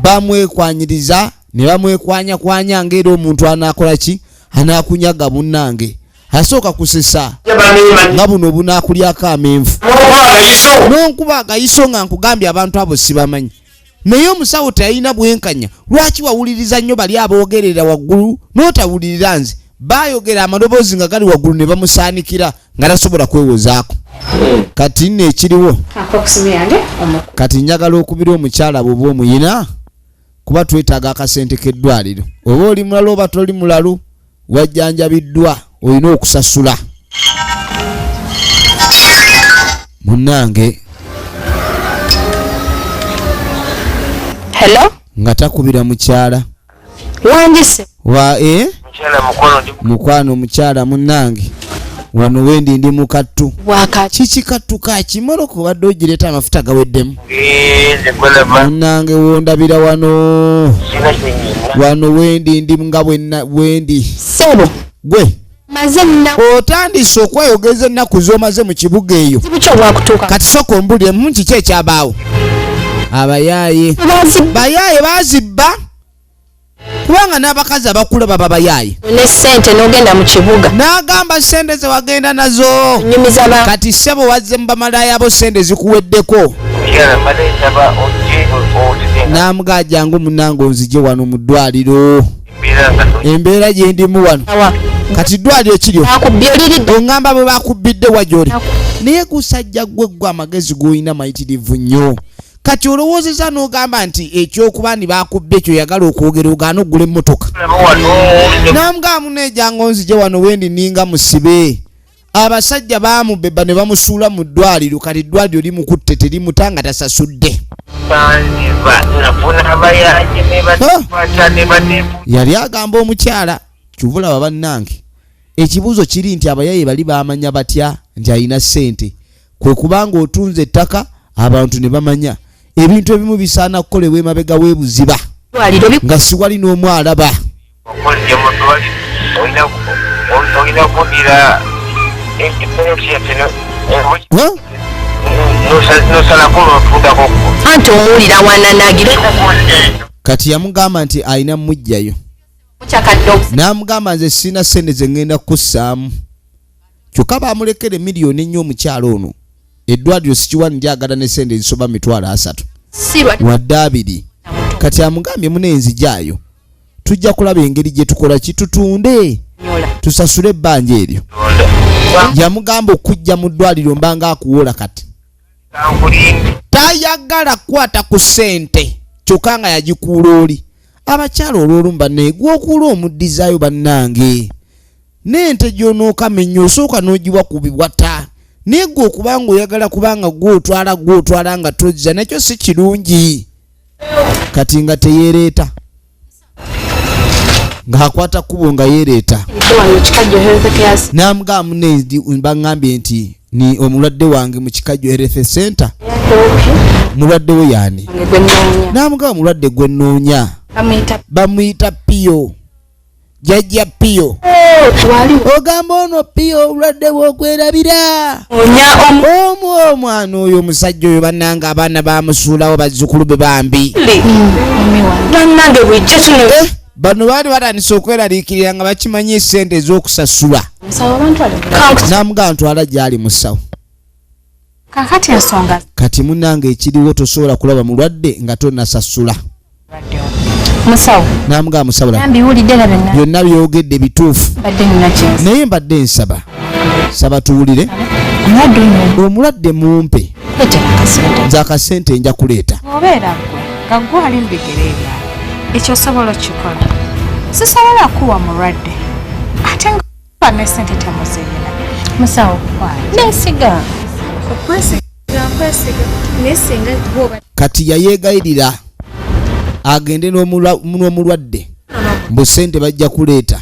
bamwekwanyiriza ne bamwekwanyakwanya ng'era omuntu anaakola ki anaakunyaga munnange asooka kusesa nga buno obunaakulyako amenvu n'onkuba agayiso nga nkugambye abantu abo sibamanyi naye omusawo teyalina bwenkanya lwaki wawuliriza nnyo bali aboogerera waggulu n'otawulirira nze baayogera amaloboozi nga gali waggulu ne bamusaanikira nga tasobola kwewozaako kati nno ekiriwo kati njagala okubira omukyala bw'oba omuyina kuba twetaaga akasente k'eddwaliro oba oli mulalu oba toli mulalu wajjanjabiddwa olina okusasula munnange hello nga takubira mukyala wanjise wa mukwano omukyala munnange wano wendi ndi mukattu kiki kattu kaki moroko badde ogireeta amafuta gaweddemu munnange wondabira wano wendi ndi nga wendi sebo gwe mazenna otandise okweyogeza ennaku z'omaze mu kibuga eyo kati sooka ombuliremu kiki ekyabaawo abayaaye bazibba kubanga n'abakazi abakula baba bayaaye ne sente n'ogenda mu kibuga n'agamba sente ze wagenda nazo kati ssebo wazze mu bamalaaya abo sente zikuweddeko n'amugajja ngu munnange onzije wano mu ddwaliro embeera gye ndimu wano kati ddwaliro kiryo oŋŋamba bwe bakubbidde wagyoli naye gusajja gwe amagezi g'olina mayitirivu nnyo kati olowoozeza n'ogamba nti ekyokuba ndi bakubba ekyo yagala okwogera ogaana oggula emmotoka namugamba muneejanga onzije wano wendi ninga musibe abasajja baamubeba ne bamusuula mu ddwaliro kati eddwaliro limukutte terimutanga tasasudde yali agamba omukyala kivulaba bannange ekibuuzo kiri nti abayaye bali baamanya batya nti alina ssente kwe kubanga otunze ettaka abantu ne bamanya ebintu ebimu bisaana kukolebwa emabega w'ebuziba nga siwali n'omu alaba anti omuwulira wananagire kati yamugamba nti alina mujjayo n'amugamba nze sirina ssente ze ŋŋenda kukussaamu kyokka baamulekere miliyoni ennyo omukyalo ono eddwaliro sikiwani lyagala ne sente ezisoba mitwalo 3 wadde 2 kati amugambye munenzijaayo tujja kulaba engeri gye tukola kitutunde tusasule ebbanja eryo yamugamba okujja mu ddwaliro mbanga akuwola kati tayagala kukwata ku ssente kyokka nga yagikuula oli abakyala olw'olumu banneegwa okuula omuddizaayo bannange n'ente gy'onookamenya osooka n'ogiwa ku biwata naye gwe okubanga oyagala kubanga gwotwala nga tojja nakyo si kirungi kati nga teyeereeta ng'akwata kkubo nga yeereeta n'amugamba munezi baŋŋambye nti ni omulwadde wange mu kikajjo health center mulwadde we yaani n'amugamba mulwadde gwe nnoonya bamuyita Pio Jaaja Pio. Ogamba ono Pio obulwadde bw'okwerabira. Omwana oyo omusajja oyo bannanga abaana bamusuulawo bazzukulu be bambi. Bano baali batandise okweraliikirira nga bakimanyi essente ez'okusasula. Namugamba ntwala gy'ali musawo. Kakati ensonga. Kati munnange ekiriwo tosobola kulaba mulwadde nga tonnasasula. Musawo. Namugamba musawula. Nambiwulidde na byonna byogedde bituufu. Naye mbadde nsaba. Saba tuwulire. Omulwadde mumpe. Nze akasente nja kuleeta. Obeera gwe nga gwe ali mu bigere ebyawe. Ekyo osobola okikola. Sisobola kuwa mulwadde. Ate nga ne ssente temuzirina. Musawo. Neesiga. Kati yayeegayirira agende n'omulwadde mbu ssente bajja kuleeta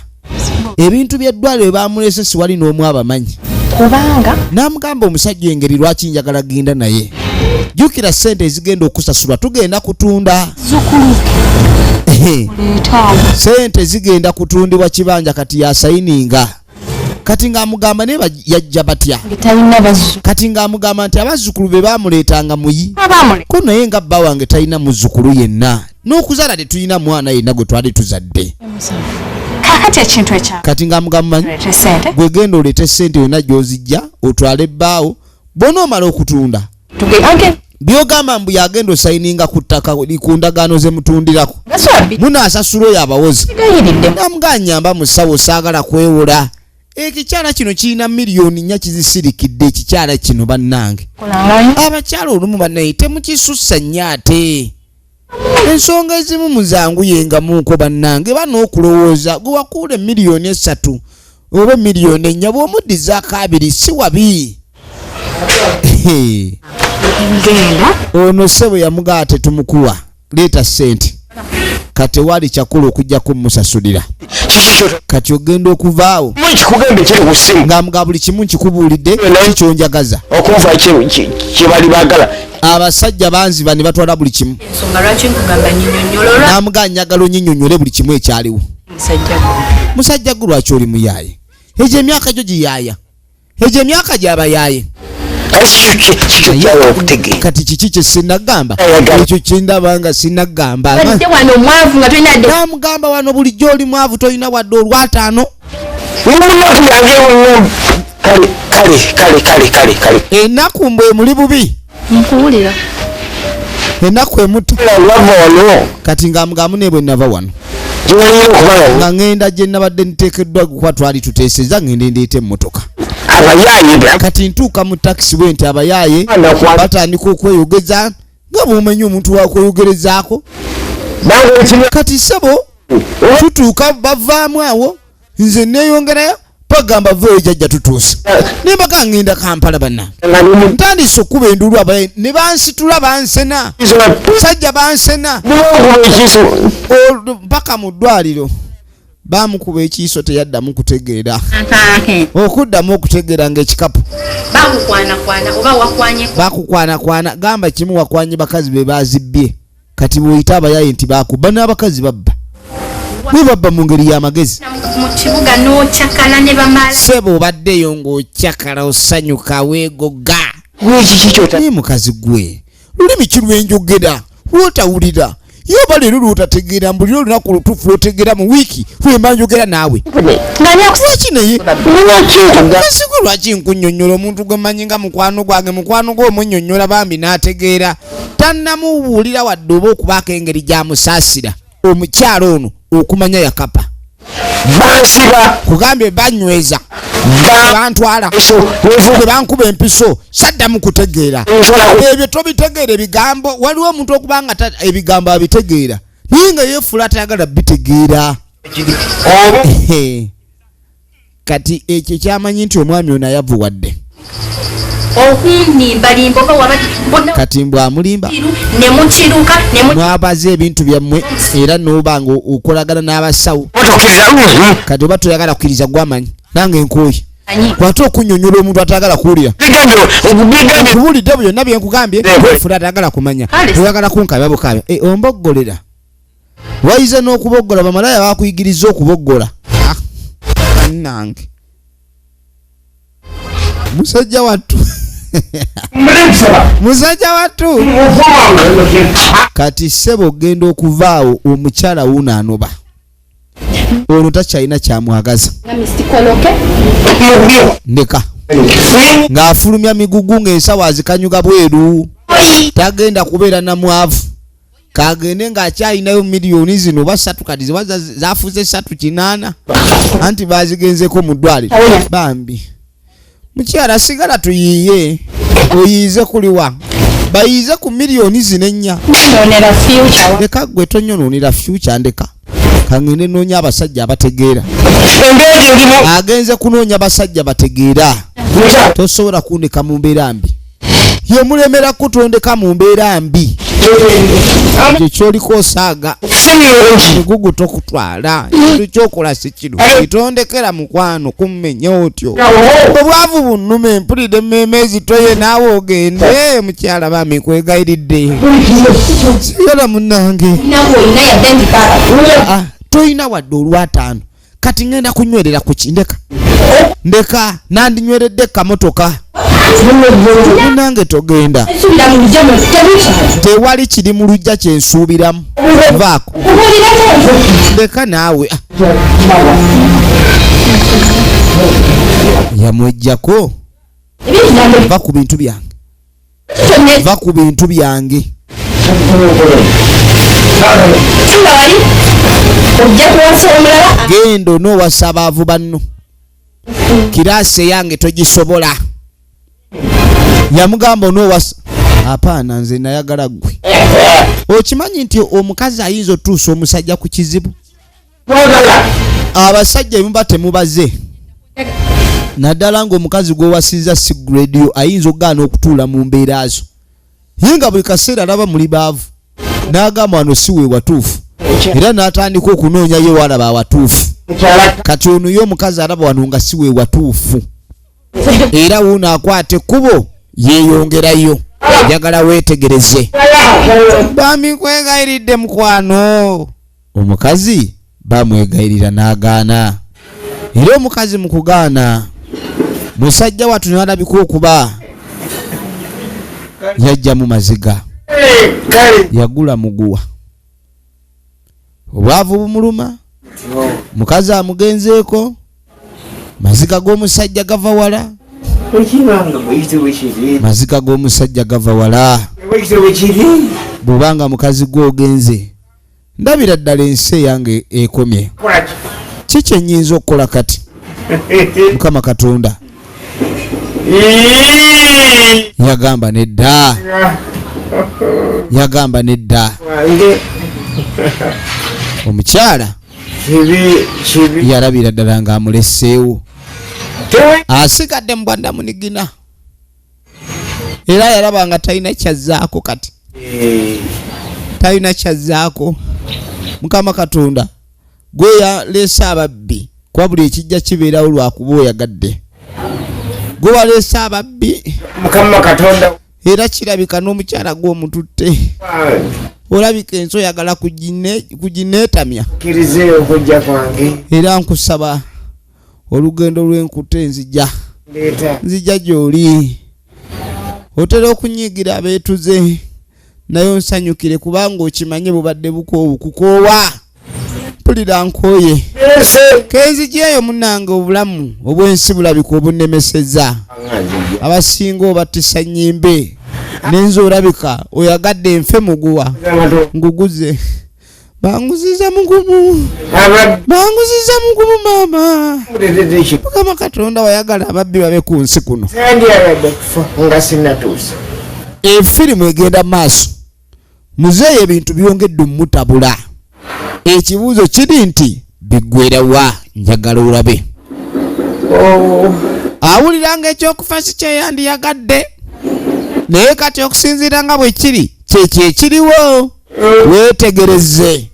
ebintu by'eddwaliro bamulese siwali n'omu abamanyi kubanga namugamba omusajja engeri lwaki njagala genda naye jjukira ssente ezigenda okusasulwa tugenda kutunda ssente zigenda kutundibwa kibanja kati yasayininga kati ng'amugamba naye yajja batya kati ng'amugamba nti abazzukulu be bamuleetanga muyi ko naye nga bba wange talina muzzukulu yenna n'okuzaala tetulina mwana yenna gwe twali tuzadde kakati ekintu ekya kati ng'amugamba gwe genda oleete ssente yonna gy'ozijja otwale ebbaawo bw'onoomala okutunda byogamba mbu yagenda osayininga ku ttaka ku ndagaano ze mutundirako munaasasula oyo abawozi namugamba nyamba musawo saagala kwewola ekikyala kino kirina miliyoni nnya kizisirikidde ekikyala kino bannange abakyala olumu bannaye temukisussa nnyo ate ensonga ezimu muzanguyengamuuko bannange ban'okulowooza gwe wakuula miliyoni 3 oba miliyoni 4 bw'omuddizaako 2 si wabi ono ssebo yamugamba tetumukuwa leeta ssente kati wali kyakula okujjako mmusasulira kati ogenda okuvaawo ng'amugamba buli kimu nkikubuulidde kikyonjagaza kyebali baagala abasajja banziba ne batwala buli kimu n'amugamba njagala onyinyonyole buli kimu ekyaliwo musajja gwe lwaki oli muyaaye egyo emyaka gyo giyaaya egyo emyaka gy'abayaaye kati kiki kye sinagamba ekyo kyendaba nga sinagamba namugamba wano bulijjo oli mwavu tolina wadde olwataano ennaku mbwe muli bubi ennaku emuto kati ngaamugamu ne bwe nava wano nga ngenda gye nabadde nteekeddwa kuba twali tuteeseza ngende ndeeta emmotoka kati ntuuka mu takisi bwe nti abayaaye batandika okweyogeza nga bw'omanyi omuntu wakweyogerezaako kati sebo tutuuka bavaamu awo nze neeyongerayo bagamba vayo jajja tutuuse nembaga ngenda Kampala banna ntandise okkuba enduulu abayaaye ne bansitula bansena sajja bansena mpaka mu ddwaliro bamukuba ekiiso teyaddamu kutegeera okuddamu okutegeera ng'ekikapu bakukwanakwana gamba kimu wakwanye bakazi be bazibbye kati bw'oyita abayaaye nti bakuba n'abakazi babba bwe babba mu ngeri y'amagezi sebo obaddeyo ng'okyakala osanyuka weegoga naye mukazi gwe lulimi kirwenjogera lwotawulira yoba leero lwotategeera mbulira olunaku olutuufu lwotegeera mu wiiki lwemba njogera naawe lwaki naye esigwe lwaki nkunnyonnyola omuntu gwe mmanyi nga mukwano gwange mukwano gwe omunnyonnyola bambi n'ategeera tannamubuulira wadde oba okubaako engeri gy'amusaasira omukyalo ono okumanya yakapa bansiba kugambye banyweza bantwala bwe bankuba empiso saddamu kutegeera ebyo tobitegeera ebigambo waliwo omuntu okubanga ebigambo abitegeera naye nga yeefula tayagala bitegeera kati ekyo kyamanyi nti omwami ono ayavuwadde kati mbw amulimba mwabaza ebintu byammwe era n'obanga okolagana n'abasawo kati oba toyagala kukkiriza gwamanyi nange nkooye kwate okunnyonnyola omuntu atayagala kuwulira okubuulidde byonna byenkugambye fula atayagala kumanya toyagala kunkabya bukabya omboggolera wayize n'okuboggola bamalaya bakuyigiriza okuboggola nange musajja wattu musajja wattu kati ssebo ogenda okuvaawo omukyala wuno anoba ono takyalina kyamwagaza ndeka ng'afulumya migugu ng'ensawo azikanyuga bweru tagenda kubeera namwavu kagende ng'akyalinayo miliyoni zino oba 3 kati ziba zafuze 3.8 anti bazigenzeko mu ddwaliro bambi mukyala sigala tuyiye oyize kuliwa bayize ku miliyoni zino 4 leka gwe tonyonoonera future ndeka kangende noonya abasajja abategeera agenze kunoonya basajja bategeera tosobola kundeka mu mbeera mbi ye mulemera kutondeka mu mbeera mbi ekyo kyoliko osaaga migugu tokutwala ekyokola si kino itondekera mukwano kummenya otyo obwavu bunnuma empulidde emmeeme ezitoye naawe ogende mukyala bami kwegayiridde sigala munnange toyina wadde olwataano kati ngenda kunywerera ku kindeka ndeka nandinyweredde kamotoka munange togenda tewali kiri mu lujja kyensuubiramu vaako ndeka naawe yamwejjako va ku bintu byange va ku bintu byange genda onoowasa abaavu banno kiraasi eyange togisobola yamugamba onoowasa apaana nze nayagala ggwe okimanyi nti omukazi ayinza otuusa omusajja ku kizibu abasajja emuba temubaze naddala ng'omukazi gw'owasizza sigredio ayinza okugaana okutuula mu mbeera zo ye nga buli kaseera alaba muli baavu n'agamba wano si we watuufu era n'atandika okunoonya ye walaba awatuufu kati ono ye omukazi alaba wano nga si we watuufu era wuno akwata ekkubo yeeyongerayo njagala weetegereze bamikwegayiridde mukwano omukazi bamwegayirira n'agaana era omukazi mu kugaana musajja wattu n'alabika okuba yajja mu maziga yagula muguwa obwavu bumuluma mukazi amugenzeeko maziga g'omusajja gava wala maziga g'omusajja gava wala bw'obanga mukazi gw'ogenze ndabira ddala ensi eyange ekomye kiki ennyinza okukola kati mukama katonda yagamba nedda yagamba nedda omukyala yalabira ddala ng'amuleseewo asigadde mu bwanda munigina era yalaba nga talina kyazzaako kati talina kyazzaako mukama katonda gwe yaleese ababbi kuba buli ekijja kibeerawo lwakuba oyagadde gwe waleese ababbi mukama katonda era kirabika n'omukyala gw'omututte olabika ensi oyagala kugineetamya kirize okujja kwange era nkusaba olugendo lw'enkute nzija gy'oli otera okunyiigira abeetuze naye onsanyukire kubanga okimanye bubadde bukukoowa mpulira nkooye kenzigyeyo munnange obulamu obw'ensi bulabika obunnemeseza abasinga obattisa nnyimbe nenze olabika oyagadde enfe muguwa nguguze banguziza mugumu maama mukama katonda wayagala ababbi babe ku nsi kuno efirimu egenda maaso muzeeyo ebintu byongedde omutabula ekibuuzo kiri nti biggwerawa njagala olabe awuliranga ekyokufa si kyeyandiyagadde naye kati okusinziira nga bwe kiri kyekyo ekiriwo weetegereze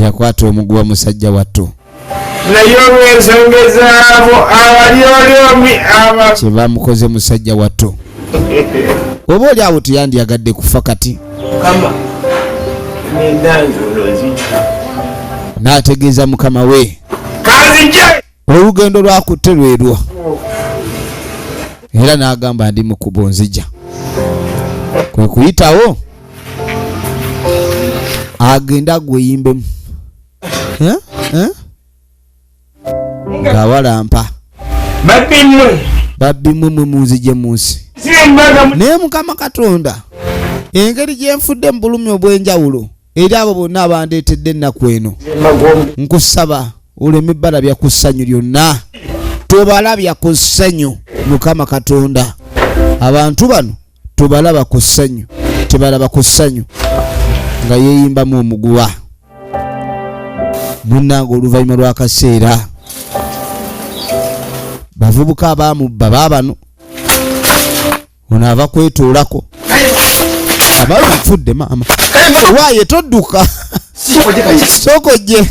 yakwata omuguwa musajja wattu naye olw'ensonga ezaabo abalyolyomi aba kye bamukoze musajja watto oba oli awo teyandyagadde kufa kati kama nendange olozija n'ategeeza mukama we kanzije olugendo lwakutte lwerwo era n'agamba ndi mukubo nzija kwe kuyitawo agenda gweyimbemu ng'awalampa babbimwe mwe munzije mu nsi naye mukama katonda engeri gye nfudde mu bulumi obw'enjawulo eri abo bonna abandeetedde ennaku eno nkusaba oleme balabya ku ssanyu lyonna tobalabya ku ssanyu mukama katonda abantu bano tobalaba ku ssanyu tebalaba ku ssanyu nga yeeyimbamu omuguwa munnange oluvannyuma lw'akaseera bavubuka abaamubba baabano ono ava kwetoolako abalo nfudde maama owaaye todduka sokojje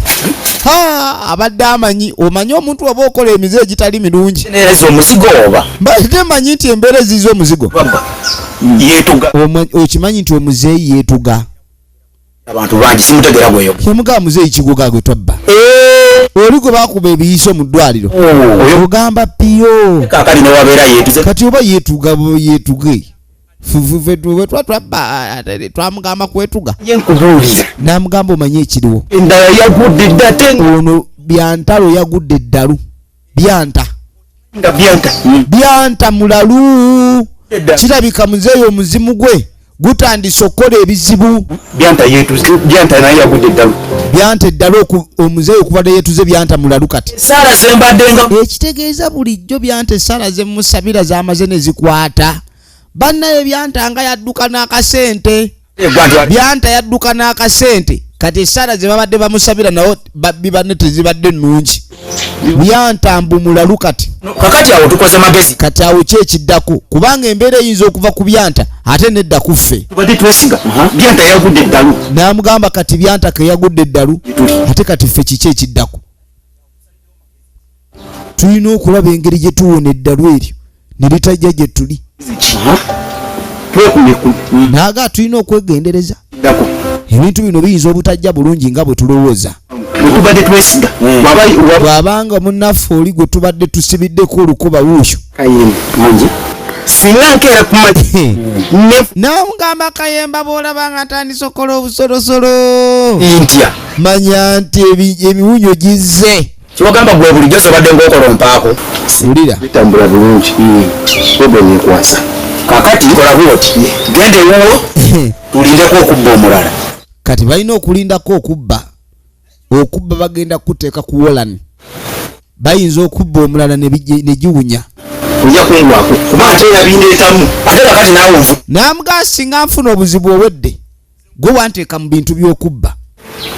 abadde amanyi omanyi omuntu oba okola emize egitali mirungi omuzigo oba mbadde manyi nti embeera eziiza omuzigo okimanyi nti omuzeeyi yeetuga abantu bangi simutegera bweyo yamugamba muzeeyi kigoga gwe twabba oli gwe bakuba ebiyiso mu ddwaliro ogamba piyo kakali newabeera yeetuze kati oba yeetuga yeetuge twabba twamugamba kwetuga yenkubuuliza n'amugamba omanye ekiriwo endala yagudde ddate ono byantalo yagudde eddalu byanta nga byanta mulalu kirabika muzeeyi omuzimu gwe gutandise okukola ebizibu byanta naye yagudde eddalu byanta eddalu omuzeeyi okubadde yeetuze byanta mulalu kati saala zembaddenga ekitegeeza bulijjo byanta esaala zemusabira zamaze ne zikwata bannaye byantanga yadduka n'akasente byanta yadduka n'akasente kati esaala ze babadde bamusabira nawo babbi banne tezibadde nnungi byanta mbu mulalu kati kakati awo tukoze magezi kati awo kyekiddako kubanga embeera eyinza okuva ku byanta ate nedda kuffe tubadde twesinga byanta yagudde eddalu n'amugamba kati byanta ke yagudde eddalu ate kati ffe kiki ekiddako tulina okulaba engeri gye tuwona eddalu eryo ne litajja gye tuli naaga tulina okwegendereza ebintu bino biyinza obutajja bulungi nga bwe tulowooza tubadde twesiga bw'abanga munnaffe oli gwe tubadde tusibiddeko olukuba wuuyo singa nkeera kumaji namugamba kayemba bw'olaba nga atandise okukola obusolosolo ntya manya nti emiwunyo gizze kiwagamba gwe bulijjo sobadde ng'okolompaako wulira bitambula bulungi ebwenyekwasa kakati kola bwoti genda ewuwo tulindeko okubba omulala kati balina okulindako okubba bagenda kuteeka ku wolani bayinza okubba omulala ne giwunya ojja kwengwako kubanga kyeyabindeetamu ate kakati naawe nfu n'amugamba singa nfuna obuzibu obwedde gwe wanteeka mu bintu by'okubba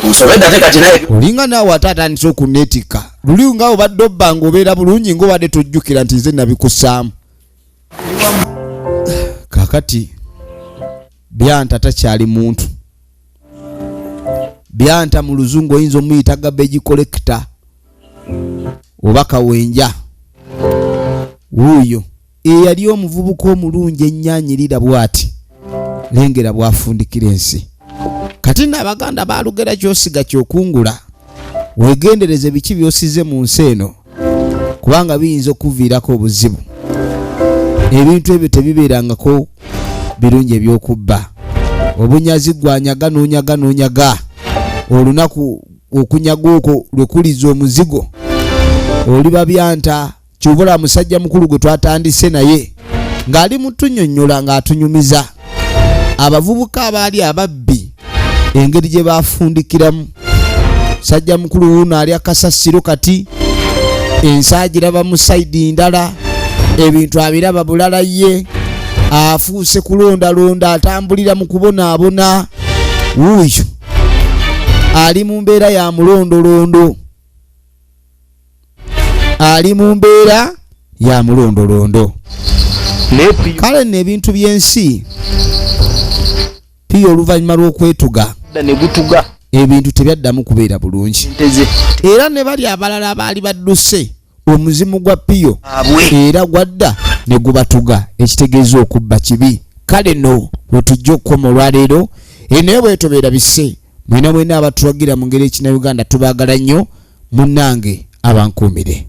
nsobedde ate kati naye olinga naawe ate atandise okuneetika luli nga obadde obbanga obeera bulungi ng'obadde tojjukira nti nze nabikussaamu kakati byanta takyali muntu byanta mu luzungu oyinza omuyita garbage collector oba kawenja wuuyo eyali omuvubuka omulungi ennyaanyirira bw'ati lengera bw'afundikira ensi kati n'abaganda baalugera kyosiga kyokungula weegendereze biki by'osize mu nsi eno kubanga biyinza okuviirako obuzibu ebintu ebyo tebibeerangako birungi ebyokubba obunyazi gwanyaga n'onyaga olunaku okunyaga okwo lwekuliza omuzigo oliba byanta kyobula musajja mukulu gwe twatandise naye ng'ali mutunyonnyola ng'atunyumiza abavubuka abaali ababbi engeri gye baafundikiramu musajja mukulu wuno ali akasasiro kati ensaagiraba mu sayidi ndala ebintu abiraba bulala ye afuuse kulondalonda atambulira mu kubonaabona wuuyo ali mu mbeera ya mulondolondo kale nno ebintu by'ensi piyo oluvannyuma lw'okwetuga ebintu tebyaddamu kubeera bulungi era ne bali abalala abaali badduse omuzimu gwa Pio era gwadda ne gubatuga ekitegeeza okubba kibi. Kale no wetujja okukoma olwaleero naye bwetobeera bisse mwena mwena abatulagira mu ngeri ekina Uganda tubaagala nnyo munnange abankuumire.